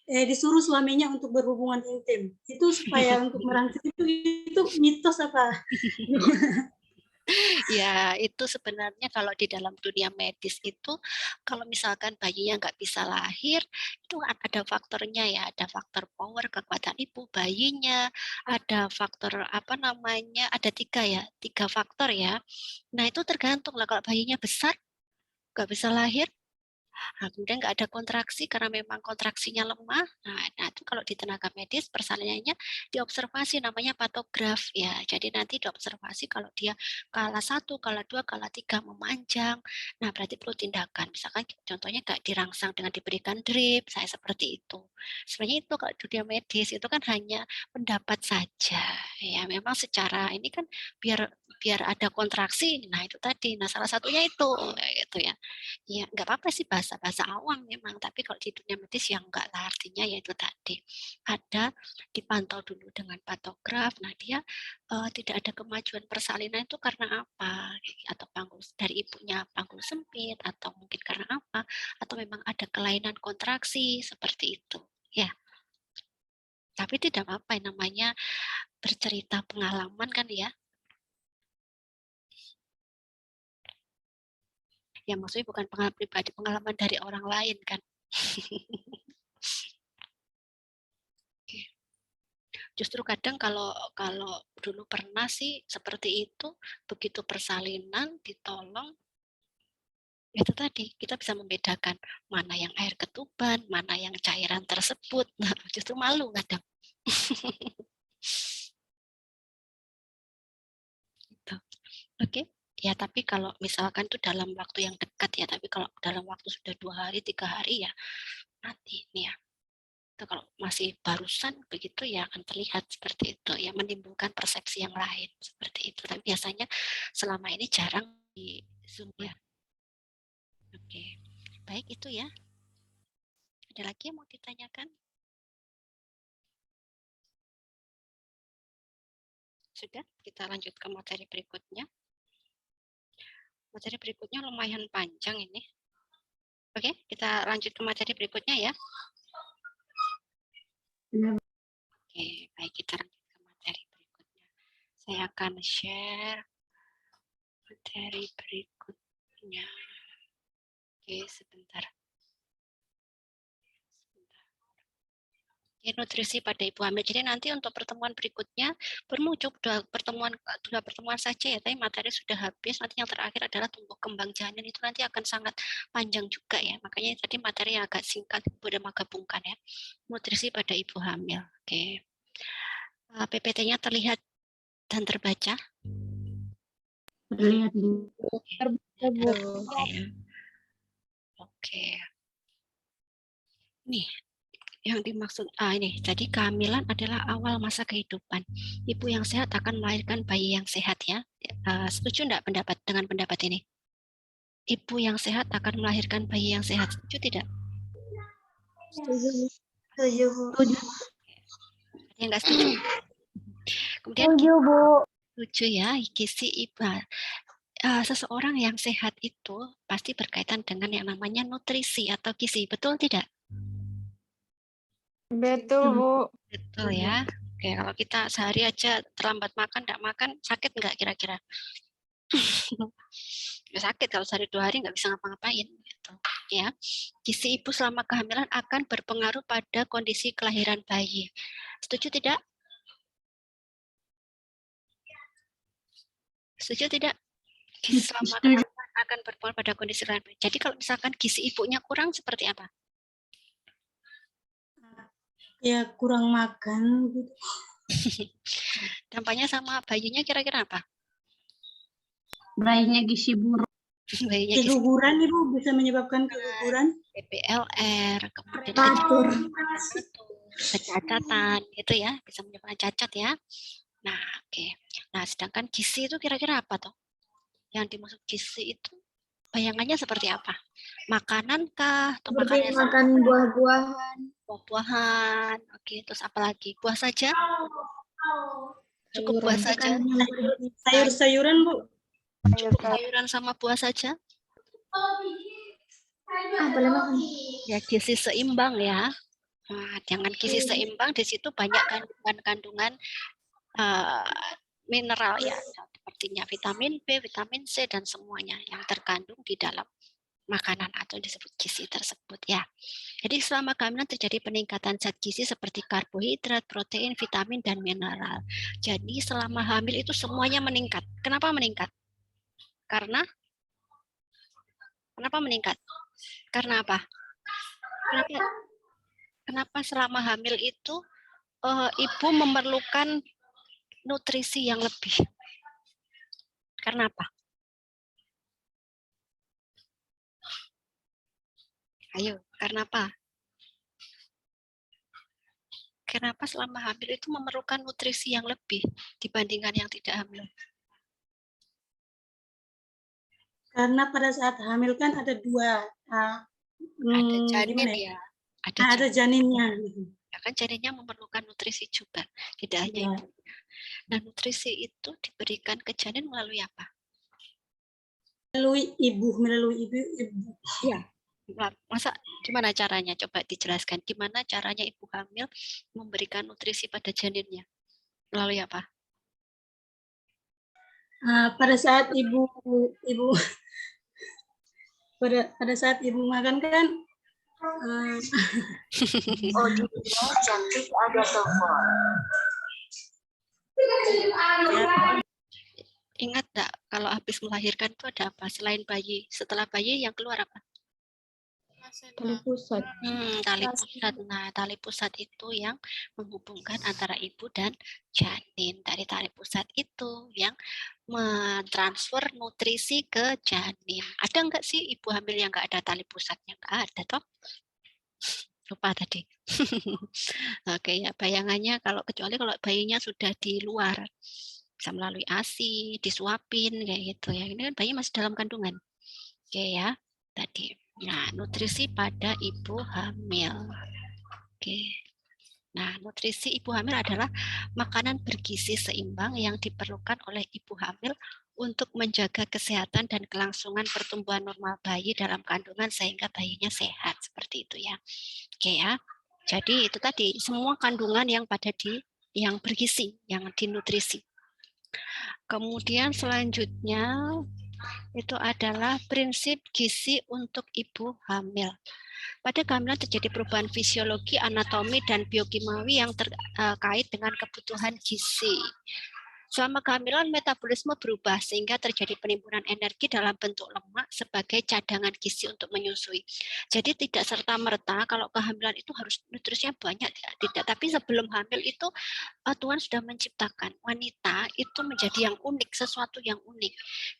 disuruh suaminya untuk berhubungan intim. Itu supaya untuk merangsang itu mitos apa? Ya, itu sebenarnya kalau di dalam dunia medis itu, kalau misalkan bayinya nggak bisa lahir, itu ada faktornya ya, ada faktor power, kekuatan ibu, bayinya, ada faktor apa namanya, ada 3 ya, 3 faktor ya. Nah itu tergantung lah, kalau bayinya besar, nggak bisa lahir, nah, kemudian nggak ada kontraksi karena memang kontraksinya lemah. Nah itu kalau di tenaga medis persalinannya diobservasi namanya patograf ya. Jadi nanti diobservasi kalau dia kala 1, kala 2, kala 3 memanjang. Nah berarti perlu tindakan. Misalkan contohnya nggak dirangsang dengan diberikan drip, saya seperti itu. Sebenarnya itu kalau dunia medis itu kan hanya pendapat saja. Ya memang secara ini kan biar ada kontraksi. Nah itu tadi. Nah salah satunya itu ya. Ya, nggak apa-apa sih bahasa-bahasa awam memang, tapi kalau di dunia medis yang enggak lah artinya yaitu tadi. Ada dipantau dulu dengan patograf, nah dia tidak ada kemajuan persalinan itu karena apa? Atau panggul dari ibunya panggul sempit, atau mungkin karena apa? Atau memang ada kelainan kontraksi, seperti itu. Ya, tapi tidak apa-apa namanya bercerita pengalaman kan ya. Ya maksudnya bukan pengalaman pribadi, pengalaman dari orang lain kan. Justru kadang kalau dulu pernah sih seperti itu, begitu persalinan ditolong, itu tadi kita bisa membedakan mana yang air ketuban, mana yang cairan tersebut. Nah, justru malu kadang. Gitu. Oke. Ya, tapi kalau misalkan itu dalam waktu yang dekat ya, tapi kalau dalam waktu sudah 2 hari, 3 hari ya nanti nih ya. Itu kalau masih barusan begitu ya akan terlihat seperti itu, ya menimbulkan persepsi yang lain seperti itu. Tapi biasanya selama ini jarang di Zoom ya. Oke, baik itu ya. Ada lagi yang mau ditanyakan? Sudah, kita lanjut ke materi berikutnya. Materi berikutnya lumayan panjang ini. Oke, kita lanjut ke materi berikutnya ya. Oke, baik kita lanjut ke materi berikutnya. Saya akan share Materi berikutnya. Oke, sebentar. Nutrisi pada ibu hamil. Jadi nanti untuk pertemuan berikutnya bermuncul dua pertemuan saja ya, tapi materi sudah habis. Nanti yang terakhir adalah tumbuh kembang janin, itu nanti akan sangat panjang juga ya. Makanya tadi materi yang agak singkat udah menggabungkan ya. Nutrisi pada ibu hamil. Oke. PPT-nya terlihat dan terbaca. Terlihat Oke. Nih, yang dimaksud ini, jadi kehamilan adalah awal masa kehidupan. Ibu yang sehat akan melahirkan bayi yang sehat ya. Setuju enggak dengan pendapat ini? Ibu yang sehat akan melahirkan bayi yang sehat. Setuju tidak? Setuju. Ada yang enggak setuju? Kemudian Setuju, Bu. setuju ya, gizi ibu. Seseorang yang sehat itu pasti berkaitan dengan yang namanya nutrisi atau gizi. Betul tidak? Betul, Bu. Betul ya. Oke, kalau kita sehari aja terlambat makan, enggak makan, sakit enggak kira-kira? Nggak sakit kalau sehari 2 hari nggak bisa ngapa-ngapain gitu ya. Gizi ibu selama kehamilan akan berpengaruh pada kondisi kelahiran bayi. Setuju tidak? Setuju tidak? Gizi selama kehamilan akan berpengaruh pada kondisi kelahiran bayi. Jadi kalau misalkan gizi ibunya kurang seperti apa? Ya kurang makan gitu. Dampaknya sama bayinya kira-kira apa? bayinya gizi buruk. Bayinya gizi Keguguran Ibu, bisa menyebabkan keguguran. PPLR, kemudian kecacatan, itu ya, bisa menyebabkan cacat ya. Nah, oke. Nah, sedangkan gizi itu kira-kira apa tuh? Yang dimaksud gizi itu bayangannya seperti apa? Makanan kah? Atau Seperti makan buah-buahan. Buah-buahan. Oke, terus apa lagi? Buah saja? Cukup buah saja? Sayur-sayuran, Bu. Cukup sayuran sama buah saja? Boleh makan. Ya, gizi seimbang ya. Nah, jangan gizi seimbang, di situ banyak kandungan mineral ya, sepertinya vitamin B, vitamin C, dan semuanya yang terkandung di dalam makanan atau disebut gizi tersebut ya. Jadi selama kehamilan terjadi peningkatan zat gizi seperti karbohidrat, protein, vitamin, dan mineral. Jadi selama hamil itu semuanya meningkat. Kenapa meningkat? Kenapa meningkat? Karena apa? Kenapa selama hamil itu ibu memerlukan nutrisi yang lebih? Karena apa? Ayo, karena apa? Kenapa selama hamil itu memerlukan nutrisi yang lebih dibandingkan yang tidak hamil? Karena pada saat hamil kan ada dua. Ada janin ya. Ada janinnya. Ya kan janinnya memerlukan nutrisi juga, tidak hanya ibu. Nah, nutrisi itu diberikan ke janin melalui apa? Melalui ibu. Ya. Masa gimana caranya? Coba dijelaskan. Gimana caranya ibu hamil memberikan nutrisi pada janinnya? Melalui apa? Pada saat ibu pada saat ibu makan kan cantik ada telepon. Ingat enggak kalau habis melahirkan itu ada apa? Selain bayi, setelah bayi yang keluar apa? Tali pusat. Tali pusat. Nah, tali pusat itu yang menghubungkan antara ibu dan janin. Dari tali pusat itu yang mentransfer nutrisi ke janin. Ada enggak sih ibu hamil yang enggak ada tali pusatnya? Enggak ada toh? Lupa tadi. Oke ya, bayangannya kecuali kalau bayinya sudah di luar, bisa melalui ASI, disuapin kayak gitu ya. Ini kan bayi masih dalam kandungan. Oke ya, tadi. Nah, nutrisi pada ibu hamil. Oke. Nah, nutrisi ibu hamil adalah makanan bergizi seimbang yang diperlukan oleh ibu hamil untuk menjaga kesehatan dan kelangsungan pertumbuhan normal bayi dalam kandungan sehingga bayinya sehat. Seperti itu ya. Oke ya. Jadi itu tadi, semua kandungan yang bergizi, yang dinutrisi. Kemudian selanjutnya itu adalah prinsip gizi untuk ibu hamil. Pada kehamilan terjadi perubahan fisiologi, anatomi, dan biokimia yang terkait dengan kebutuhan gizi. Selama kehamilan, metabolisme berubah sehingga terjadi penimbunan energi dalam bentuk lemak sebagai cadangan gizi untuk menyusui. Jadi tidak serta-merta kalau kehamilan itu harus nutrisinya banyak, tidak. Tapi sebelum hamil itu Tuhan sudah menciptakan wanita itu menjadi yang unik, sesuatu yang unik.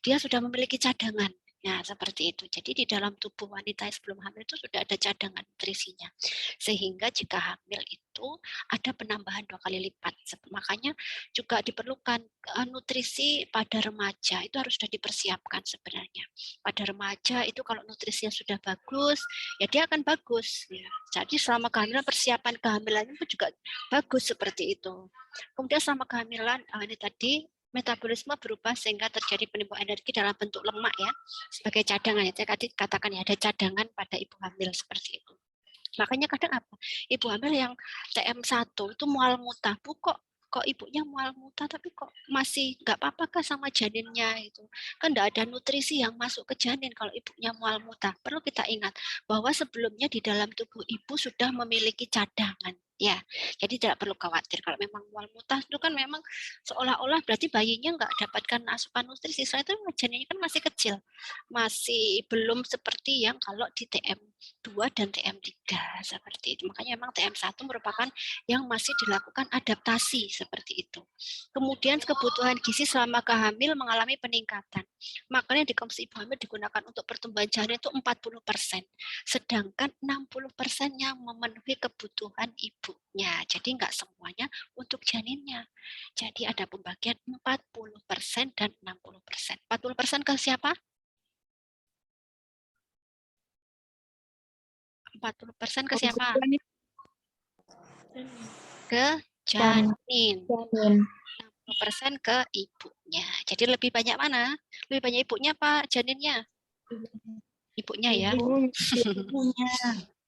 Dia sudah memiliki cadangan. Nah, seperti itu. Jadi di dalam tubuh wanita sebelum hamil itu sudah ada cadangan nutrisinya. Sehingga jika hamil itu ada penambahan 2 kali lipat. Makanya juga diperlukan nutrisi pada remaja. Itu harus sudah dipersiapkan sebenarnya. Pada remaja itu kalau nutrisinya sudah bagus, ya dia akan bagus. Ya. Jadi selama kehamilan, persiapan kehamilan itu juga bagus seperti itu. Kemudian selama kehamilan, ini tadi metabolisme berubah sehingga terjadi penimbunan energi dalam bentuk lemak ya, sebagai cadangan. Saya katakan ya, ada cadangan pada ibu hamil seperti itu. Makanya kadang apa? Ibu hamil yang TM1 itu mual muntah, Bu, kok ibunya mual muntah tapi kok masih nggak apa-apa kah sama janinnya itu? Kan nggak ada nutrisi yang masuk ke janin kalau ibunya mual muntah. Perlu kita ingat bahwa sebelumnya di dalam tubuh ibu sudah memiliki cadangan. Ya, jadi tidak perlu khawatir kalau memang mual muntah itu kan memang seolah-olah berarti bayinya nggak dapatkan asupan nutrisi. Soalnya itu janinnya kan masih kecil, masih belum seperti yang kalau di TM2 dan TM3 seperti itu. Makanya memang TM1 merupakan yang masih dilakukan adaptasi seperti itu. Kemudian kebutuhan gizi selama kehamilan mengalami peningkatan. Makanya di konsumsi ibu hamil digunakan untuk pertumbuhan janin itu 40%, sedangkan 60% yang memenuhi kebutuhan ibunya. Jadi enggak semuanya untuk janinnya. Jadi ada pembagian 40% dan 60%. 40% ke siapa? 40% ke siapa? Ke janin. 60% ke ibunya. Jadi lebih banyak mana? Lebih banyak ibunya apa janinnya? Ibunya ya. Ibunya.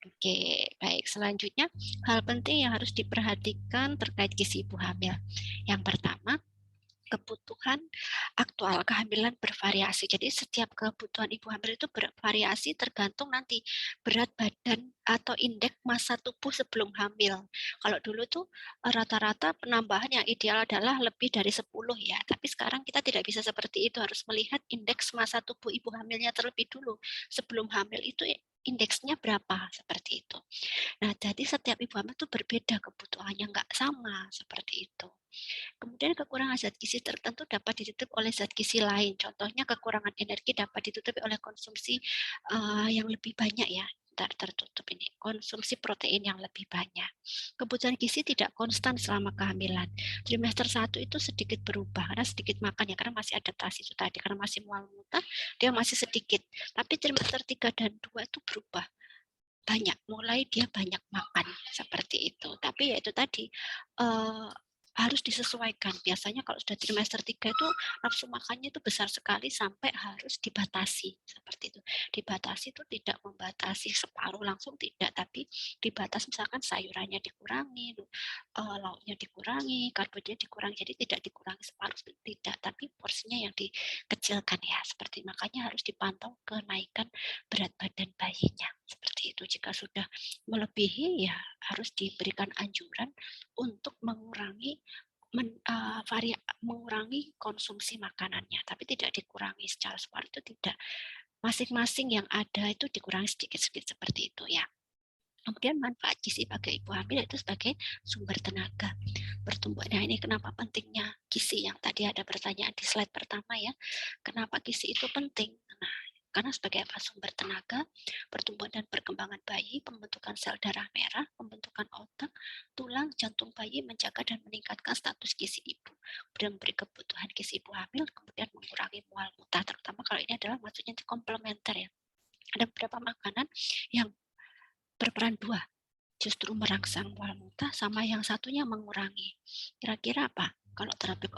Oke, baik. Selanjutnya, hal penting yang harus diperhatikan terkait gizi ibu hamil. Yang pertama, kebutuhan aktual kehamilan bervariasi. Jadi setiap kebutuhan ibu hamil itu bervariasi tergantung nanti berat badan atau indeks massa tubuh sebelum hamil. Kalau dulu tuh rata-rata penambahan yang ideal adalah lebih dari 10 ya. Tapi sekarang kita tidak bisa seperti itu, harus melihat indeks massa tubuh ibu hamilnya terlebih dulu. Sebelum hamil itu indeksnya berapa seperti itu. Nah, jadi setiap ibu hamil itu berbeda kebutuhannya, nggak sama seperti itu. Kemudian kekurangan zat gizi tertentu dapat ditutupi oleh zat gizi lain. Contohnya kekurangan energi dapat ditutupi oleh konsumsi yang lebih banyak ya. Tertutup ini konsumsi protein yang lebih banyak. Kebutuhan gizi tidak konstan selama kehamilan. Trimester 1 itu sedikit berubah karena sedikit makan ya, karena masih adaptasi itu tadi, karena masih mual muntah dia masih sedikit. Tapi trimester 3 dan 2 itu berubah banyak, mulai dia banyak makan seperti itu. Tapi ya itu tadi harus disesuaikan. Biasanya kalau sudah trimester 3 itu nafsu makannya itu besar sekali sampai harus dibatasi seperti itu. Dibatasi itu tidak membatasi separuh langsung tidak, tapi dibatasi misalkan sayurannya dikurangi, lauknya dikurangi, karbohidratnya dikurangi. Jadi tidak dikurangi separuh tidak, tapi porsinya yang dikecilkan ya. Seperti makanya harus dipantau kenaikan berat badan bayinya. Seperti itu. Jika sudah melebihi ya harus diberikan anjuran untuk mengurangi mengurangi konsumsi makanannya, tapi tidak dikurangi secara separuh itu tidak. Masing-masing yang ada itu dikurangi sedikit-sedikit seperti itu ya. Kemudian manfaat gizi bagi ibu hamil itu sebagai sumber tenaga pertumbuhan. Nah ini kenapa pentingnya gizi yang tadi ada pertanyaan di slide pertama ya. Kenapa gizi itu penting? Nah, karena sebagai apa? Sumber tenaga, pertumbuhan dan perkembangan bayi, pembentukan sel darah merah, pembentukan otak, tulang, jantung bayi, menjaga dan meningkatkan status gizi ibu, kemudian memberi kebutuhan gizi ibu hamil, kemudian mengurangi mual muntah, terutama kalau ini adalah maksudnya komplementer ya. Ada beberapa makanan yang berperan dua, justru merangsang mual muntah, sama yang satunya mengurangi. Kira-kira apa? Kalau terapi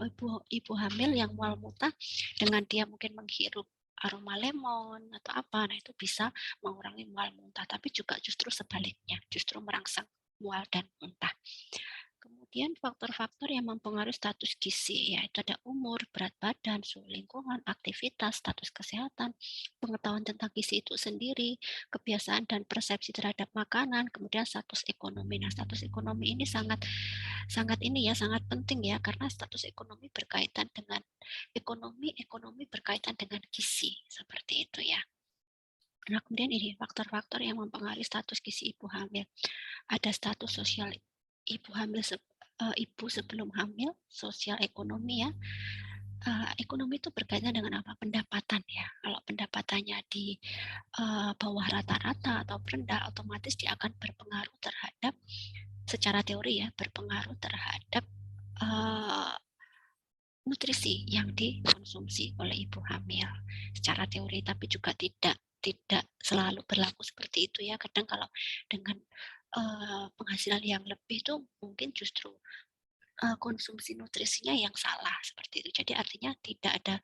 ibu hamil yang mual muntah, dengan dia mungkin menghirup aroma lemon atau apa, nah itu bisa mengurangi mual muntah, tapi juga justru sebaliknya, justru merangsang mual dan muntah. Kemudian faktor-faktor yang mempengaruhi status gizi, yaitu ada umur, berat badan, suhu lingkungan, aktivitas, status kesehatan, pengetahuan tentang gizi itu sendiri, kebiasaan dan persepsi terhadap makanan, kemudian status ekonomi. Nah, status ekonomi ini sangat penting ya, karena status ekonomi berkaitan dengan ekonomi berkaitan dengan gizi, seperti itu ya. Nah, kemudian ini faktor-faktor yang mempengaruhi status gizi ibu hamil. Ada status sosial ibu hamil, ibu sebelum hamil, sosial ekonomi ya. Ekonomi itu berkaitan dengan apa? Pendapatan ya. Kalau pendapatannya di bawah rata-rata atau rendah, otomatis dia akan berpengaruh terhadap, secara teori ya, berpengaruh terhadap nutrisi yang dikonsumsi oleh ibu hamil secara teori, tapi juga tidak selalu berlaku seperti itu ya. Kadang kalau dengan penghasilan yang lebih itu mungkin justru konsumsi nutrisinya yang salah seperti itu. Jadi artinya tidak ada,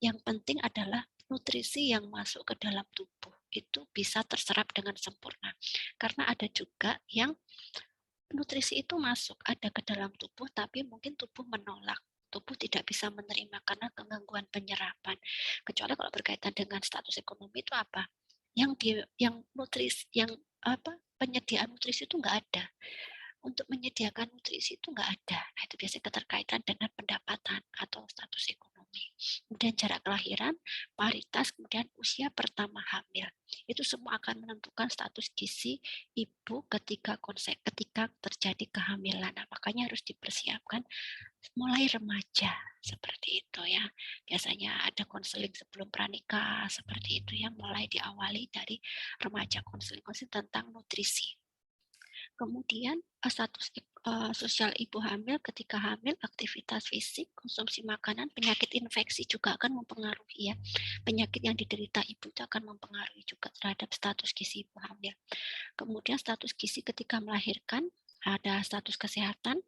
yang penting adalah nutrisi yang masuk ke dalam tubuh itu bisa terserap dengan sempurna. Karena ada juga yang nutrisi itu masuk ada ke dalam tubuh tapi mungkin tubuh menolak. Tubuh tidak bisa menerima karena gangguan penyerapan. Kecuali kalau berkaitan dengan status ekonomi itu apa? Penyediaan nutrisi itu nggak ada. Untuk menyediakan nutrisi itu nggak ada. Nah, itu biasanya keterkaitan dengan pendapatan atau status ekonomi. Kemudian jarak kelahiran, paritas, kemudian usia pertama hamil. Itu semua akan menentukan status gizi ibu ketika terjadi kehamilan. Nah, makanya harus dipersiapkan mulai remaja seperti itu ya. Biasanya ada konseling sebelum pranikah seperti itu ya, mulai diawali dari remaja, konseling tentang nutrisi. Kemudian status sosial ibu hamil ketika hamil, aktivitas fisik, konsumsi makanan, penyakit infeksi juga akan mempengaruhi ya. Penyakit yang diderita ibu itu akan mempengaruhi juga terhadap status gizi ibu hamil. Kemudian status gizi ketika melahirkan, ada status kesehatan,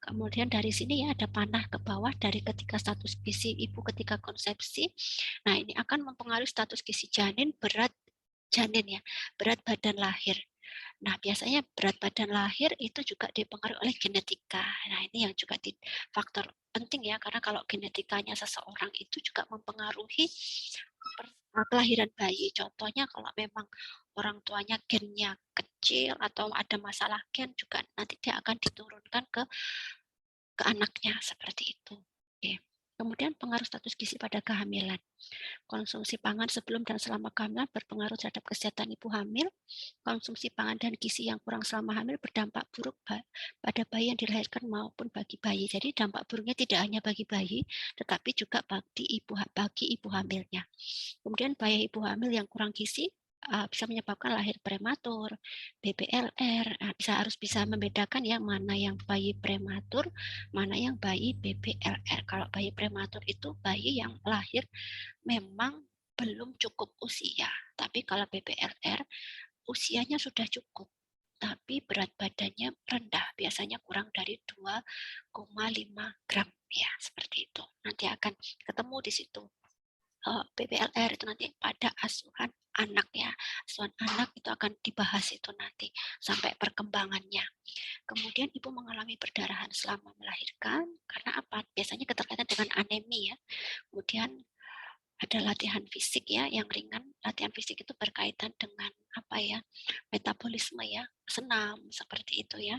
kemudian dari sini ya ada panah ke bawah dari ketika status gizi ibu ketika konsepsi. Nah, ini akan mempengaruhi status gizi janin, berat janin ya, berat badan lahir. Nah, biasanya berat badan lahir itu juga dipengaruhi oleh genetika. Nah, ini yang juga faktor penting ya, karena kalau genetikanya seseorang itu juga mempengaruhi kelahiran bayi. Contohnya kalau memang orang tuanya gennya kecil atau ada masalah gen, juga nanti dia akan diturunkan ke anaknya seperti itu. Oke. Kemudian pengaruh status gizi pada kehamilan. Konsumsi pangan sebelum dan selama kehamilan berpengaruh terhadap kesehatan ibu hamil. Konsumsi pangan dan gizi yang kurang selama hamil berdampak buruk pada bayi yang dilahirkan maupun bagi bayi. Jadi dampak buruknya tidak hanya bagi bayi, tetapi juga bagi ibu hamilnya. Kemudian bayi ibu hamil yang kurang gizi bisa menyebabkan lahir prematur, BBLR. Harus bisa membedakan ya mana yang bayi prematur, mana yang bayi BBLR. Kalau bayi prematur itu bayi yang lahir memang belum cukup usia. Tapi kalau BBLR usianya sudah cukup, tapi berat badannya rendah, biasanya kurang dari 2,5 gram ya, seperti itu. Nanti akan ketemu di situ. BBLR itu nanti pada asuhan anak ya. Asuhan anak itu akan dibahas itu nanti sampai perkembangannya. Kemudian ibu mengalami perdarahan selama melahirkan karena apa? Biasanya keterkaitan dengan anemi ya. Kemudian ada latihan fisik ya yang ringan. Latihan fisik itu berkaitan dengan apa ya? Metabolisme ya, senam seperti itu ya.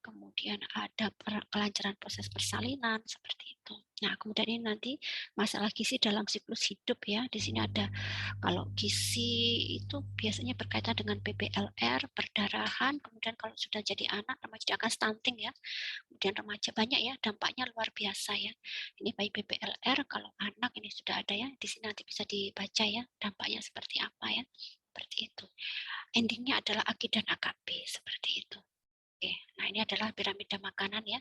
Kemudian ada kelancaran proses persalinan seperti itu. Nah, kemudian ini nanti masalah gizi dalam siklus hidup ya. Di sini ada kalau gizi itu biasanya berkaitan dengan BBLR, perdarahan, kemudian kalau sudah jadi anak remaja akan stunting ya. Kemudian remaja banyak ya, dampaknya luar biasa ya. Ini baik BBLR, kalau anak ini sudah ada ya. Di sini nanti bisa dibaca ya dampaknya seperti apa ya. Seperti itu. Endingnya adalah AKI dan AKB seperti itu. Oke, nah ini adalah piramida makanan ya.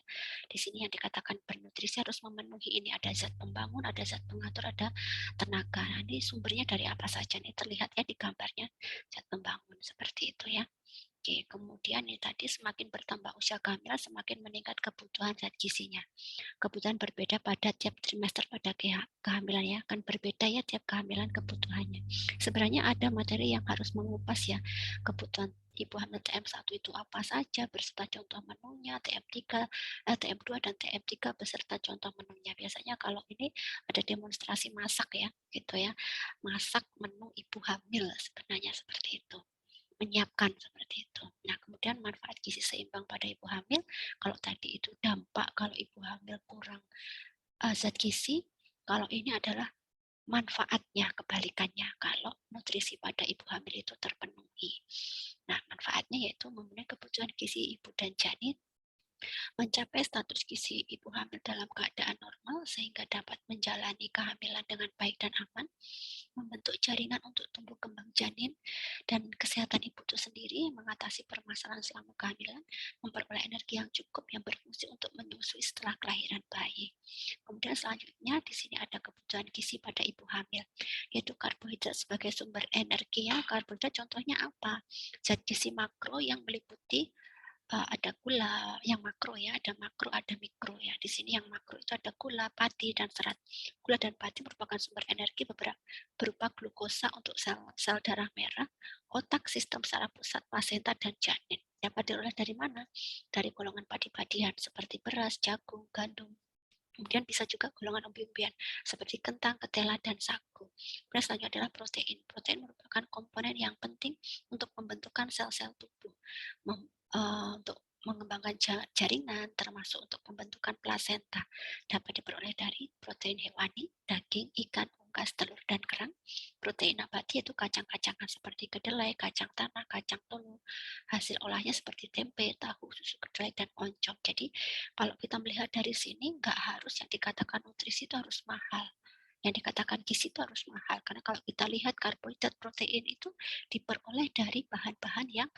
Di sini yang dikatakan bernutrisi harus memenuhi ini, ada zat pembangun, ada zat pengatur, ada tenaga. Nah, ini sumbernya dari apa saja nih terlihat ya di gambarnya, zat pembangun seperti itu ya. Oke, kemudian ini tadi semakin bertambah usia kehamilan semakin meningkat kebutuhan zat gizinya. Kebutuhan berbeda pada tiap trimester pada kehamilan ya, kan berbeda ya tiap kehamilan kebutuhannya. Sebenarnya ada materi yang harus mengupas ya kebutuhan ibu hamil TM1 itu apa saja beserta contoh menunya, TM2 dan TM3 beserta contoh menunya. Biasanya kalau ini ada demonstrasi masak ya, gitu ya. Masak menu ibu hamil sebenarnya seperti itu. Menyiapkan seperti itu. Nah, kemudian manfaat gizi seimbang pada ibu hamil, kalau tadi itu dampak kalau ibu hamil kurang zat gizi, kalau ini adalah manfaatnya kebalikannya kalau nutrisi pada ibu hamil itu terpenuhi. Nah, manfaatnya yaitu memenuhi kebutuhan gizi ibu dan janin, mencapai status gizi ibu hamil dalam keadaan normal sehingga dapat menjalani kehamilan dengan baik dan aman, membentuk jaringan untuk tumbuh kembang janin dan kesehatan ibu itu sendiri, mengatasi permasalahan selama kehamilan, memperoleh energi yang cukup yang berfungsi untuk menyusui setelah kelahiran bayi. Kemudian selanjutnya di sini ada kebutuhan gizi pada ibu hamil, yaitu karbohidrat sebagai sumber energi ya. Karbohidrat contohnya apa? Zat gizi makro yang meliputi ada gula yang makro ya, ada makro, ada mikro ya. Di sini yang makro itu ada gula, pati, dan serat. Gula dan pati merupakan sumber energi berupa glukosa untuk sel darah merah, otak, sistem saraf pusat, plasenta, dan janin. Dapat diperoleh dari mana? Dari golongan padi-padian seperti beras, jagung, gandum. Kemudian bisa juga golongan umbi-umbian seperti kentang, ketela, dan sagu. Kemudian selanjutnya adalah protein. Protein merupakan komponen yang penting untuk pembentukan sel-sel tubuh, untuk mengembangkan jaringan, termasuk untuk pembentukan plasenta. Dapat diperoleh dari protein hewani, daging, ikan, unggas, telur, dan kerang. Protein nabati itu kacang-kacangan seperti kedelai, kacang tanah, kacang telur. Hasil olahnya seperti tempe, tahu, susu kedelai, dan oncom. Jadi kalau kita melihat dari sini, nggak harus yang dikatakan nutrisi itu harus mahal. Yang dikatakan gizi itu harus mahal. Karena kalau kita lihat karbohidrat, protein itu diperoleh dari bahan-bahan yang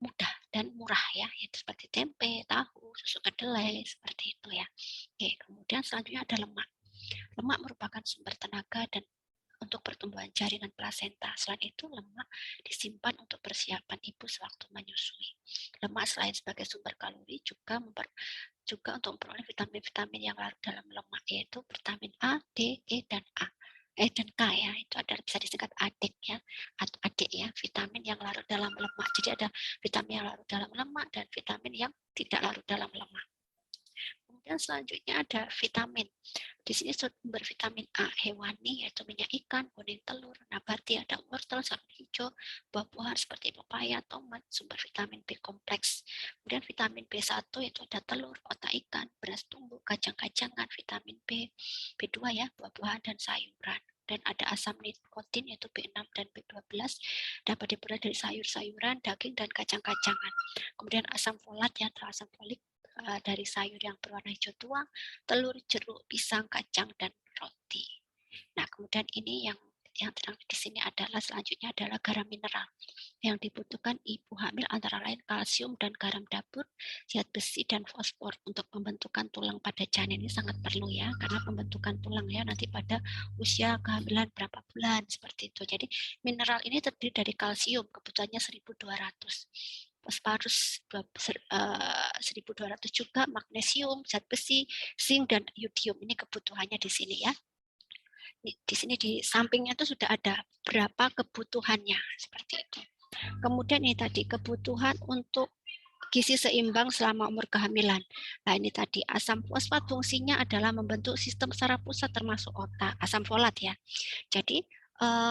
mudah dan murah ya, yaitu seperti tempe, tahu, susu kedelai, seperti itu ya. Oke, kemudian selanjutnya ada lemak. Lemak merupakan sumber tenaga dan untuk pertumbuhan jaringan plasenta. Selain itu, lemak disimpan untuk persiapan ibu sewaktu menyusui. Lemak selain sebagai sumber kalori juga untuk memperoleh vitamin-vitamin yang larut dalam lemak, yaitu vitamin A, D, E, dan dan K ya, itu ada bisa disingkat ADEK ya, atau adik ya, vitamin yang larut dalam lemak. Jadi ada vitamin yang larut dalam lemak dan vitamin yang tidak larut dalam lemak. Kemudian selanjutnya ada vitamin. Di sini sumber vitamin A hewani yaitu minyak ikan, kuning telur, nabati ada wortel, sayur hijau, buah-buahan seperti pepaya, tomat, sumber vitamin B kompleks. Kemudian vitamin B1 yaitu ada telur, otak ikan, beras tumbuh, kacang-kacangan, vitamin B, B2 ya, buah-buahan dan sayuran. Dan ada asam nikotin yaitu B6 dan B12 dapat diperoleh dari sayur-sayuran, daging, dan kacang-kacangan. Kemudian asam folat ya, asam folik dari sayur yang berwarna hijau tua, telur, jeruk, pisang, kacang, dan roti. Nah, kemudian ini yang terang di sini adalah selanjutnya adalah garam mineral yang dibutuhkan ibu hamil antara lain kalsium dan garam dapur, zat besi dan fosfor untuk pembentukan tulang pada janin. Ini sangat perlu ya, karena pembentukan tulang ya nanti pada usia kehamilan berapa bulan seperti itu. Jadi mineral ini terdiri dari kalsium kebutuhannya 1200. Fosforus 1200 juga, magnesium, zat besi, zinc, dan yodium. Ini kebutuhannya di sini ya. Di sini di sampingnya itu sudah ada berapa kebutuhannya seperti itu. Kemudian ini tadi kebutuhan untuk gizi seimbang selama umur kehamilan. Nah, ini tadi asam fosfat fungsinya adalah membentuk sistem saraf pusat termasuk otak, asam folat ya. Jadi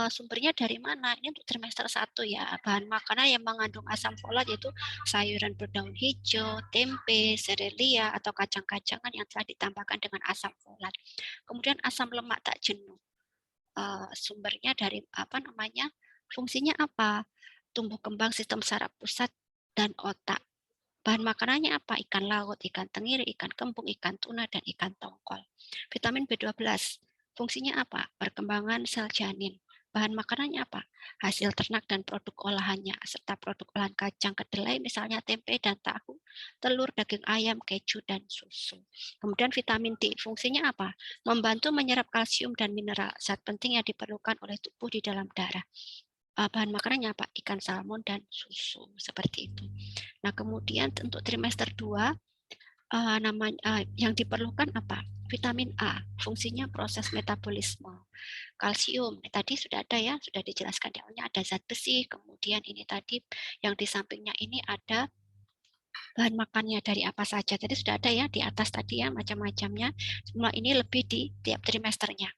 sumbernya dari mana? Ini untuk trimester 1 ya. Bahan makanan yang mengandung asam folat yaitu sayuran berdaun hijau, tempe, serelia, atau kacang-kacangan yang telah ditambahkan dengan asam folat. Kemudian asam lemak tak jenuh. Sumbernya dari fungsinya apa? Tumbuh kembang sistem saraf pusat dan otak. Bahan makanannya apa? Ikan laut, ikan tenggiri, ikan kembung, ikan tuna, dan ikan tongkol. Vitamin B12. Fungsinya apa? Perkembangan sel janin. Bahan makanannya apa? Hasil ternak dan produk olahannya, serta produk olahan kacang kedelai, misalnya tempe dan tahu, telur, daging ayam, keju, dan susu. Kemudian vitamin D, fungsinya apa? Membantu menyerap kalsium dan mineral, zat penting yang diperlukan oleh tubuh di dalam darah. Bahan makanannya apa? Ikan salmon dan susu, seperti itu. Nah, kemudian untuk trimester 2, yang diperlukan apa? Vitamin A, fungsinya proses metabolisme. Kalsium, tadi sudah ada ya, sudah dijelaskan di awalnya ada zat besi, kemudian ini tadi yang di sampingnya ini ada bahan makannya dari apa saja. Tadi sudah ada ya di atas tadi ya macam-macamnya. Semua ini lebih di tiap trimesternya.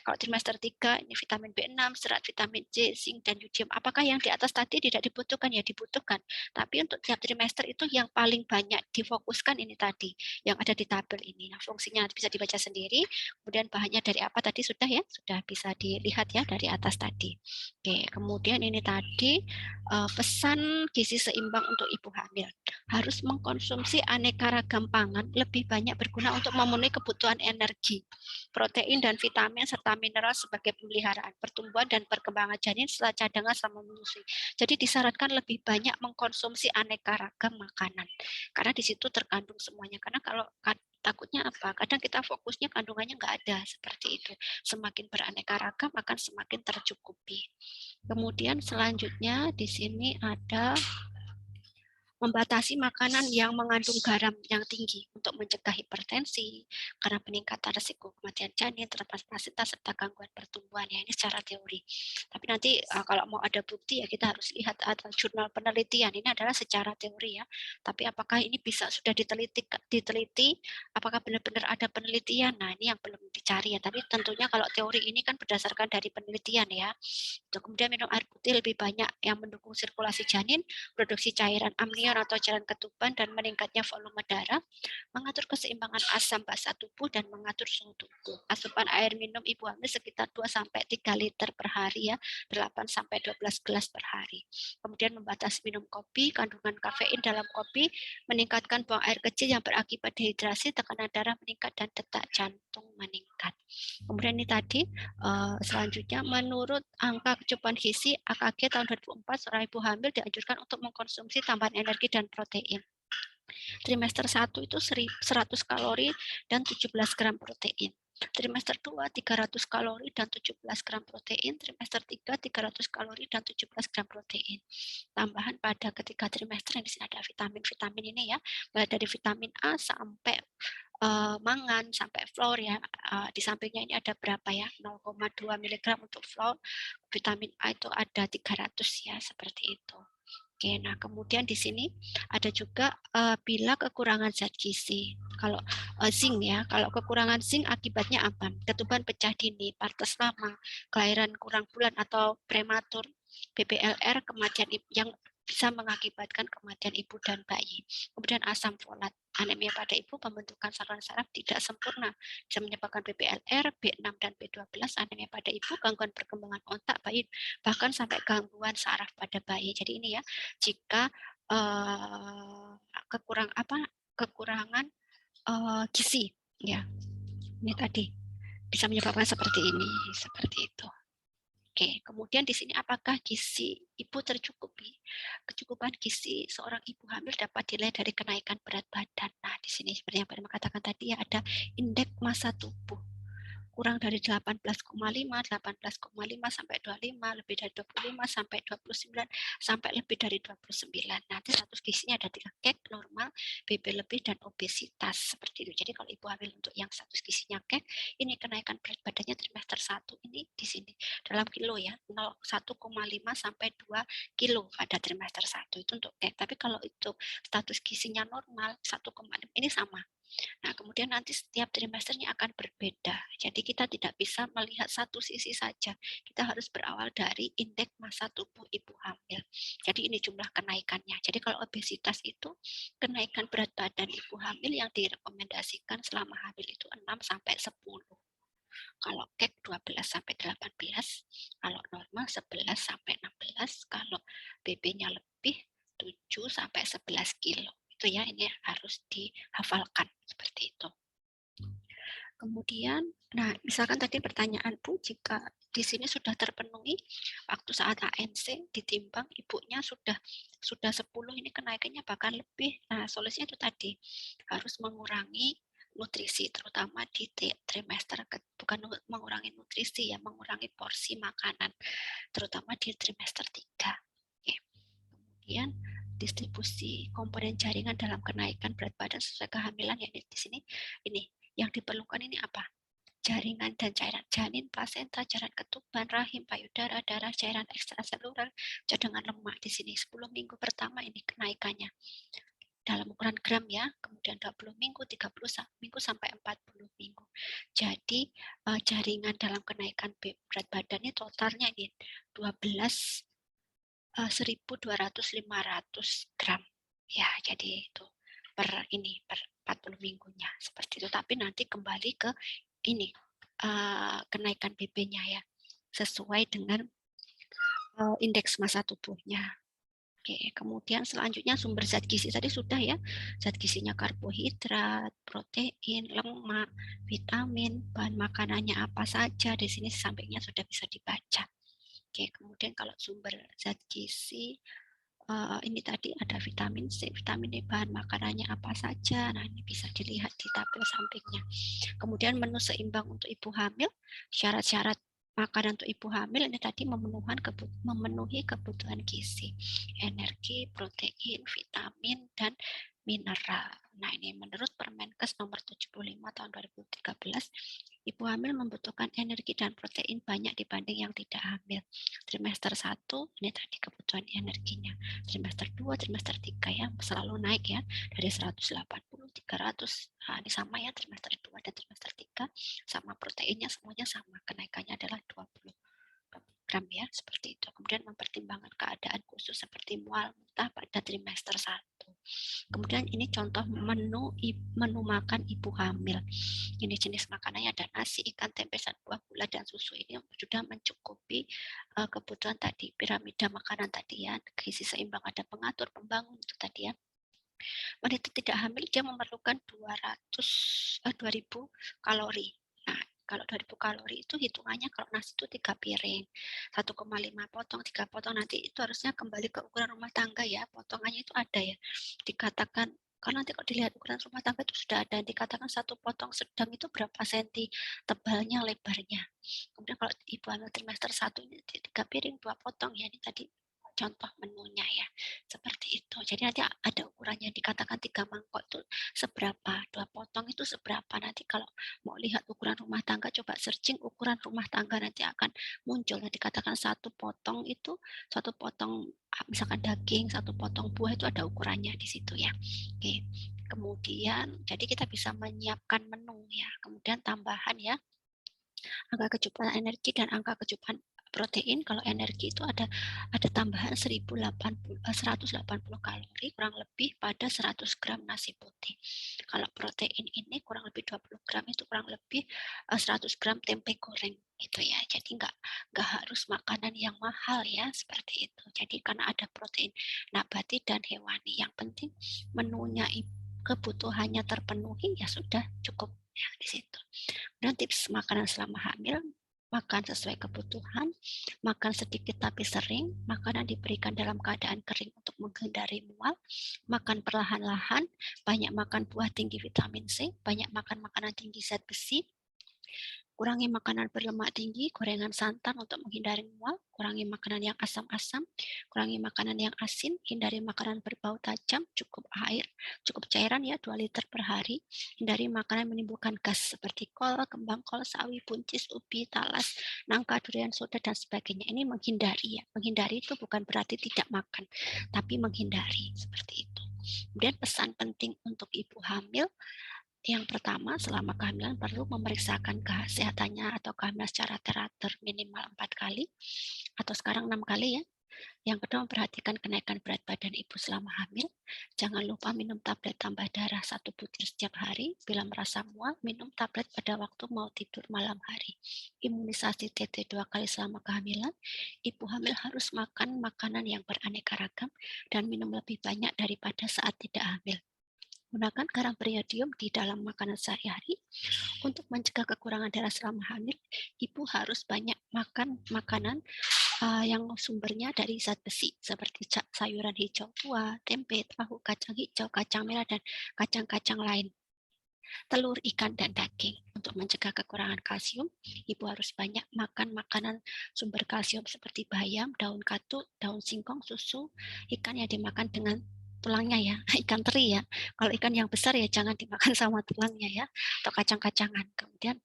Kalau trimester 3 ini vitamin B6, serat vitamin C, zinc dan yodium. Apakah yang di atas tadi tidak dibutuhkan? Ya dibutuhkan. Tapi untuk tiap trimester itu yang paling banyak difokuskan ini tadi yang ada di tabel ini. Nah, fungsinya bisa dibaca sendiri. Kemudian bahannya dari apa tadi sudah ya, sudah bisa dilihat ya dari atas tadi. Oke, kemudian ini tadi pesan gizi seimbang untuk ibu hamil. Harus mengkonsumsi aneka ragam pangan lebih banyak berguna untuk memenuhi kebutuhan energi, protein dan vitamin serta mineral sebagai pemeliharaan pertumbuhan dan perkembangan janin setelah cadangan selama menyusui. Jadi disarankan lebih banyak mengkonsumsi aneka ragam makanan karena di situ terkandung semuanya. Karena kalau takutnya apa? Kadang kita fokusnya kandungannya nggak ada seperti itu. Semakin beraneka ragam akan semakin tercukupi. Kemudian selanjutnya di sini ada membatasi makanan yang mengandung garam yang tinggi untuk mencegah hipertensi karena peningkatan risiko kematian janin, transplantasitas serta gangguan pertumbuhan. Ya, ini secara teori. Tapi nanti kalau mau ada bukti ya kita harus lihat ada jurnal penelitian. Ini adalah secara teori ya. Tapi apakah ini bisa sudah diteliti? Apakah benar-benar ada penelitian? Nah, ini yang belum dicari ya. Tapi tentunya kalau teori ini kan berdasarkan dari penelitian ya. Kemudian minum air putih lebih banyak yang mendukung sirkulasi janin, produksi cairan amnion atau cairan ketuban dan meningkatnya volume darah, mengatur keseimbangan asam basa tubuh dan mengatur suhu tubuh. Asupan air minum ibu hamil sekitar 2-3 liter per hari ya, 8-12 gelas per hari. Kemudian membatasi minum kopi, kandungan kafein dalam kopi meningkatkan buang air kecil yang berakibat dehidrasi, tekanan darah meningkat dan detak jantung meningkat. Kemudian ini tadi selanjutnya menurut angka kecukupan gizi AKG tahun 2004 seorang ibu hamil dianjurkan untuk mengkonsumsi tambahan energi dan protein. Trimester 1 itu 100 kalori dan 17 gram protein. Trimester 2 300 kalori dan 17 gram protein, trimester 3 300 kalori dan 17 gram protein. Tambahan pada ketiga trimester yang di sini ada vitamin-vitamin ini ya, mulai dari vitamin A sampai mangan sampai fluor ya. Di sampingnya ini ada berapa ya? 0,2 mg untuk fluor. Vitamin A itu ada 300 ya, seperti itu. Oke, nah kemudian di sini ada juga bila kekurangan zat gizi. Kalau zinc ya, kalau kekurangan zinc akibatnya apa? Ketuban pecah dini, partes lama, kelahiran kurang bulan atau prematur, BPLR, kematian yang bisa mengakibatkan kematian ibu dan bayi. Kemudian asam folat, anemia pada ibu, pembentukan saluran saraf tidak sempurna, bisa menyebabkan BPLR, B6 dan B12, anemia pada ibu, gangguan perkembangan otak bayi, bahkan sampai gangguan saraf pada bayi. Jadi ini ya, jika kekurangan gizi ya, ini tadi bisa menyebabkan seperti ini, seperti itu. Oke, kemudian di sini apakah gizi ibu tercukupi? Kecukupan gizi seorang ibu hamil dapat dilihat dari kenaikan berat badan. Nah, di sini seperti yang Pak katakan tadi ya, ada indeks massa tubuh. Kurang dari 18,5 sampai 25, lebih dari 25 sampai 29, sampai lebih dari 29. Nanti status gizinya ada 3, kek, normal, BB lebih, dan obesitas. Seperti itu. Jadi kalau ibu hamil untuk yang status gizinya kek, ini kenaikan berat badannya trimester 1, ini di sini. Dalam kilo ya, 1,5 sampai 2 kilo pada trimester 1, itu untuk kek. Tapi kalau itu status gizinya normal, 1,5, ini sama. Nah, kemudian nanti setiap trimesternya akan berbeda. Jadi kita tidak bisa melihat satu sisi saja. Kita harus berawal dari indeks massa tubuh ibu hamil. Jadi ini jumlah kenaikannya. Jadi kalau obesitas itu kenaikan berat badan ibu hamil yang direkomendasikan selama hamil itu 6 sampai 10. Kalau kek 12 sampai 18, kalau normal 11 sampai 16, kalau BB-nya lebih 7 sampai 11 kilo. Itu ya, ini harus dihafalkan seperti itu. Kemudian, nah misalkan tadi pertanyaan Bu, jika di sini sudah terpenuhi waktu saat ANC ditimbang ibunya sudah 10, ini kenaikannya bahkan lebih. Nah, solusinya itu tadi harus mengurangi nutrisi, terutama di trimester, bukan mengurangi nutrisi ya, mengurangi porsi makanan, terutama di trimester 3. Oke. Kemudian distribusi komponen jaringan dalam kenaikan berat badan sesuai kehamilan. Ya, di sini ini yang diperlukan ini apa? Jaringan dan cairan janin, plasenta, jaringan ketuban, rahim, payudara, darah, cairan ekstraseluler, cadangan lemak. Di sini 10 minggu pertama ini kenaikannya dalam ukuran gram ya, kemudian 20 minggu, 30 minggu sampai 40 minggu. Jadi jaringan dalam kenaikan berat badannya totalnya ini 1.200-500 gram. Ya, jadi itu per 40 minggunya seperti itu. Tapi nanti kembali ke ini kenaikan BB-nya ya, sesuai dengan indeks massa tubuhnya. Oke, kemudian selanjutnya sumber zat gizi tadi sudah ya, zat gizinya karbohidrat, protein, lemak, vitamin, bahan makanannya apa saja, di sini sampingnya sudah bisa dibaca. Oke, kemudian kalau sumber zat gizi ini tadi ada vitamin C, vitamin D, bahan makanannya apa saja, nah ini bisa dilihat di tabel sampingnya. Kemudian menu seimbang untuk ibu hamil, syarat-syarat makanan untuk ibu hamil ini tadi memenuhi kebutuhan gizi, energi, protein, vitamin, dan mineral. Nah, ini menurut Permenkes nomor 75 tahun 2013, ibu hamil membutuhkan energi dan protein banyak dibanding yang tidak hamil. Trimester 1 ini tadi kebutuhan energinya. Trimester 2, trimester 3 ya selalu naik ya dari 180, 300. Nah, ini sama ya trimester 2 dan trimester 3 sama proteinnya semuanya sama. Kenaikannya adalah 20 gram ya, seperti itu. Kemudian mempertimbangkan keadaan khusus seperti mual, muntah pada trimester 1. Kemudian ini contoh menu makan ibu hamil. Ini jenis makanannya ada nasi, ikan, tempe, buah, gula, dan susu. Ini sudah mencukupi kebutuhan tadi, piramida makanan tadi ya, gizi seimbang, ada pengatur, pembangun itu tadi ya. Wanita tidak hamil dia memerlukan 2000 kalori. Nah, kalau 2000 kalori itu hitungannya kalau nasi itu 3 piring, 1,5 potong, 3 potong, nanti itu harusnya kembali ke ukuran rumah tangga ya, potongannya itu ada ya, dikatakan, karena nanti kalau dilihat ukuran rumah tangga itu sudah ada, dikatakan satu potong sedang itu berapa senti tebalnya, lebarnya. Kemudian kalau ibu hamil trimester 1 ini 3 piring, 2 potong ya, ini tadi contoh menunya ya, seperti itu. Jadi nanti ada ukurannya, dikatakan 3 mangkok itu seberapa, 2 potong itu seberapa. Nanti kalau mau lihat ukuran rumah tangga, coba searching ukuran rumah tangga, nanti akan muncul. Nanti dikatakan satu potong itu, satu potong misalkan daging, satu potong buah itu ada ukurannya di situ ya. Oke. Kemudian jadi kita bisa menyiapkan menu ya. Kemudian tambahan ya, angka kecukupan energi dan angka kecukupan protein. Kalau energi itu ada tambahan 180 kalori kurang lebih pada 100 gram nasi putih. Kalau protein ini kurang lebih 20 gram itu kurang lebih 100 gram tempe goreng gitu ya. Jadi nggak harus makanan yang mahal ya, seperti itu. Jadi karena ada protein nabati dan hewani, yang penting menunya kebutuhannya terpenuhi ya sudah cukup ya di situ. Dan tips makanan selama hamil, makan sesuai kebutuhan, makan sedikit tapi sering, makanan diberikan dalam keadaan kering untuk menghindari mual, makan perlahan-lahan, banyak makan buah tinggi vitamin C, banyak makan makanan tinggi zat besi, kurangi makanan berlemak tinggi, gorengan santan untuk menghindari mual, kurangi makanan yang asam-asam, kurangi makanan yang asin, hindari makanan berbau tajam, cukup air, cukup cairan ya 2 liter per hari, hindari makanan menimbulkan gas seperti kol, kembang kol, sawi, buncis, ubi, talas, nangka, durian, soda, dan sebagainya. Ini menghindari ya. Menghindari itu bukan berarti tidak makan, tapi menghindari seperti itu. Kemudian pesan penting untuk ibu hamil, yang pertama, selama kehamilan perlu memeriksakan kesehatannya atau kehamilan secara teratur minimal 4 kali atau sekarang 6 kali ya. Yang kedua, memperhatikan kenaikan berat badan ibu selama hamil. Jangan lupa minum tablet tambah darah 1 butir setiap hari. Bila merasa mual, minum tablet pada waktu mau tidur malam hari. Imunisasi TT 2 kali selama kehamilan. Ibu hamil harus makan makanan yang beraneka ragam dan minum lebih banyak daripada saat tidak hamil. Gunakan garam beriodium di dalam makanan sehari-hari. Untuk mencegah kekurangan darah selama hamil, ibu harus banyak makan makanan yang sumbernya dari zat besi, seperti sayuran hijau, buah, tempe, tahu, kacang hijau, kacang merah, dan kacang-kacang lain. telur, ikan, dan daging. Untuk mencegah kekurangan kalsium, ibu harus banyak makan makanan sumber kalsium seperti bayam, daun katuk, daun singkong, susu, ikan yang dimakan dengan tulangnya ya, ikan teri ya. Kalau ikan yang besar ya jangan dimakan sama tulangnya ya, atau kacang-kacangan. Kemudian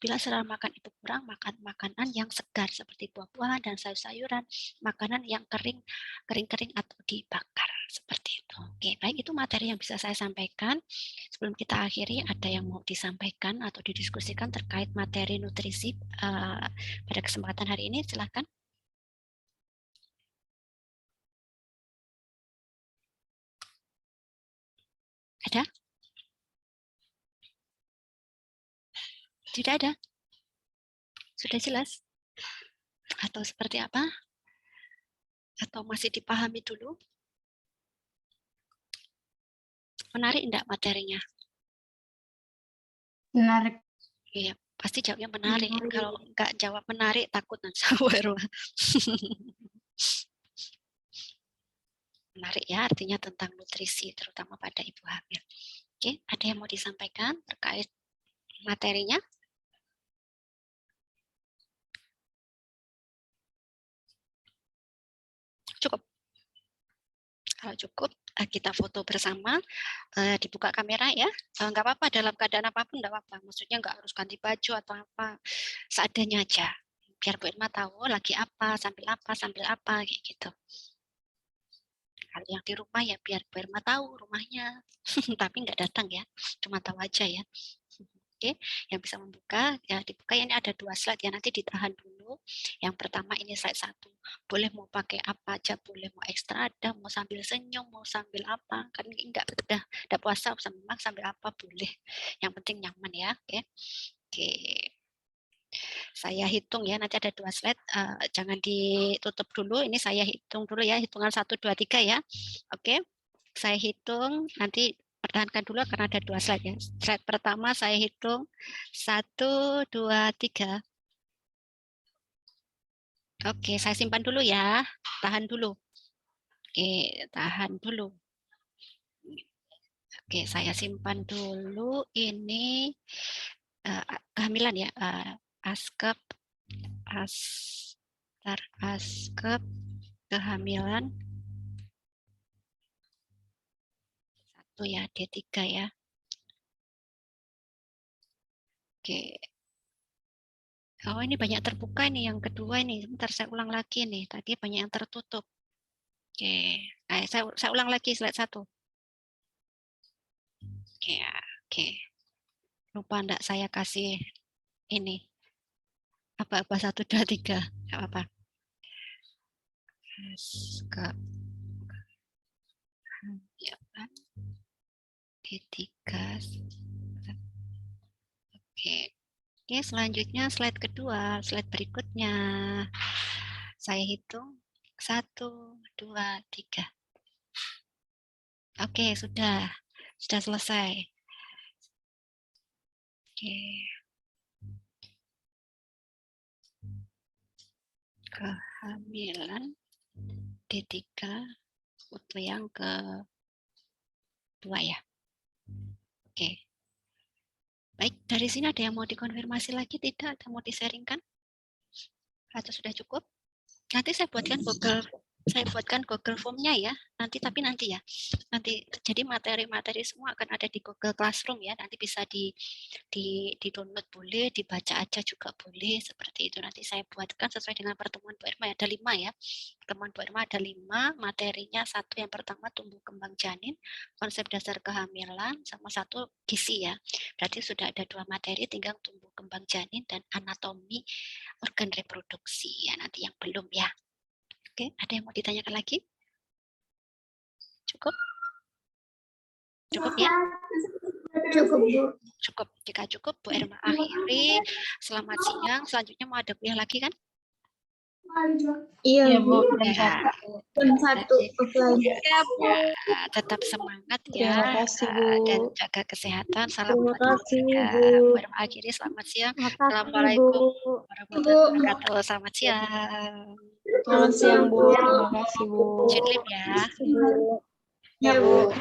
bila selera makan ibu kurang, makan makanan yang segar seperti buah-buahan dan sayur-sayuran, makanan yang kering-kering atau dibakar seperti itu. Oke, baik, itu materi yang bisa saya sampaikan. Sebelum kita akhiri, ada yang mau disampaikan atau didiskusikan terkait materi nutrisi pada kesempatan hari ini? Silakan. Ada? Tidak ada? Sudah jelas? Atau seperti apa? Atau masih dipahami dulu? Menarik enggak materinya? Menarik. Iya, pasti jawabnya menarik. Kalau enggak jawab menarik, takut nanti sama menarik ya, artinya tentang nutrisi, terutama pada ibu hamil. Oke, ada yang mau disampaikan terkait materinya? Cukup. Kalau cukup, kita foto bersama, dibuka kamera ya. Nggak apa-apa, dalam keadaan apapun nggak apa-apa. Maksudnya nggak harus ganti baju atau apa, seadanya aja. Biar Bu Irma tahu lagi apa, sambil apa, kayak gitu. Kalau yang di rumah ya biar Bu Irma tahu rumahnya, tapi nggak datang ya, cuma tahu aja ya. Oke, yang bisa membuka ya dibuka. Ini ada 2 slide ya, nanti ditahan dulu. Yang pertama ini slide 1. Boleh mau pakai apa aja, boleh mau ekstra ada, mau sambil senyum, mau sambil apa, kan enggak puasa sambil apa boleh. Yang penting nyaman ya, oke. Oke. Saya hitung ya, nanti ada 2 slide, jangan ditutup dulu. Ini saya hitung dulu ya, hitungan 1 2 3 ya. Oke. Saya hitung, nanti pertahankan dulu karena ada 2 slide ya. Slide pertama saya hitung 1 2 3. Oke, saya simpan dulu ya. Tahan dulu. Oke, tahan dulu. Oke, saya simpan dulu ini kehamilan ya. Askep kehamilan 1 ya, D3 ya. Oke. Oh, ini banyak terbuka nih yang kedua ini. Sebentar saya ulang lagi nih. Tadi banyak yang tertutup. Oke. Saya ulang lagi slide 1. Oke, ya. Oke. Lupa enggak saya kasih ini. Apa-apa 1 2 3. Enggak apa-apa. D3. Oke. Oke, selanjutnya slide kedua, slide berikutnya. Saya hitung 1 2 3. Oke, sudah selesai. Oke. Kehamilan D3 untuk yang kedua ya. Oke. Baik, dari sini ada yang mau dikonfirmasi lagi? Tidak? Ada mau di-sharingkan? Atau sudah cukup? Nanti saya buatkan Google Form-nya ya. Nanti ya. Nanti jadi materi-materi semua akan ada di Google Classroom ya. Nanti bisa di-download boleh, dibaca aja juga boleh. Seperti itu nanti saya buatkan sesuai dengan pertemuan Bu Irma. Ada 5 ya. Pertemuan Bu Irma ada 5. Materinya 1 yang pertama tumbuh kembang janin, konsep dasar kehamilan, sama 1 gizi ya. Berarti sudah ada 2 materi, tinggal tumbuh kembang janin dan anatomi organ reproduksi ya. Nanti yang belum ya. Oke, ada yang mau ditanyakan lagi? Cukup? Cukup ya? Cukup, Bu. Cukup. Jika cukup, Bu Irma akhiri. Selamat siang. Selanjutnya mau ada kuliah lagi kan? Iya, Bu. Ya. Jam 1 offline. Ya, tetap semangat ya. Terima kasih, Bu. Dan jaga kesehatan. Salam Terima kasih, keluarga. Bu. Bu Irma akhiri. Selamat siang. Makasih, Assalamualaikum Bu. warahmatullahi wabarakatuh. Selamat siang. Selamat siang, Bu. Terima kasih, Bu. Izin live ya. Ya, Bu.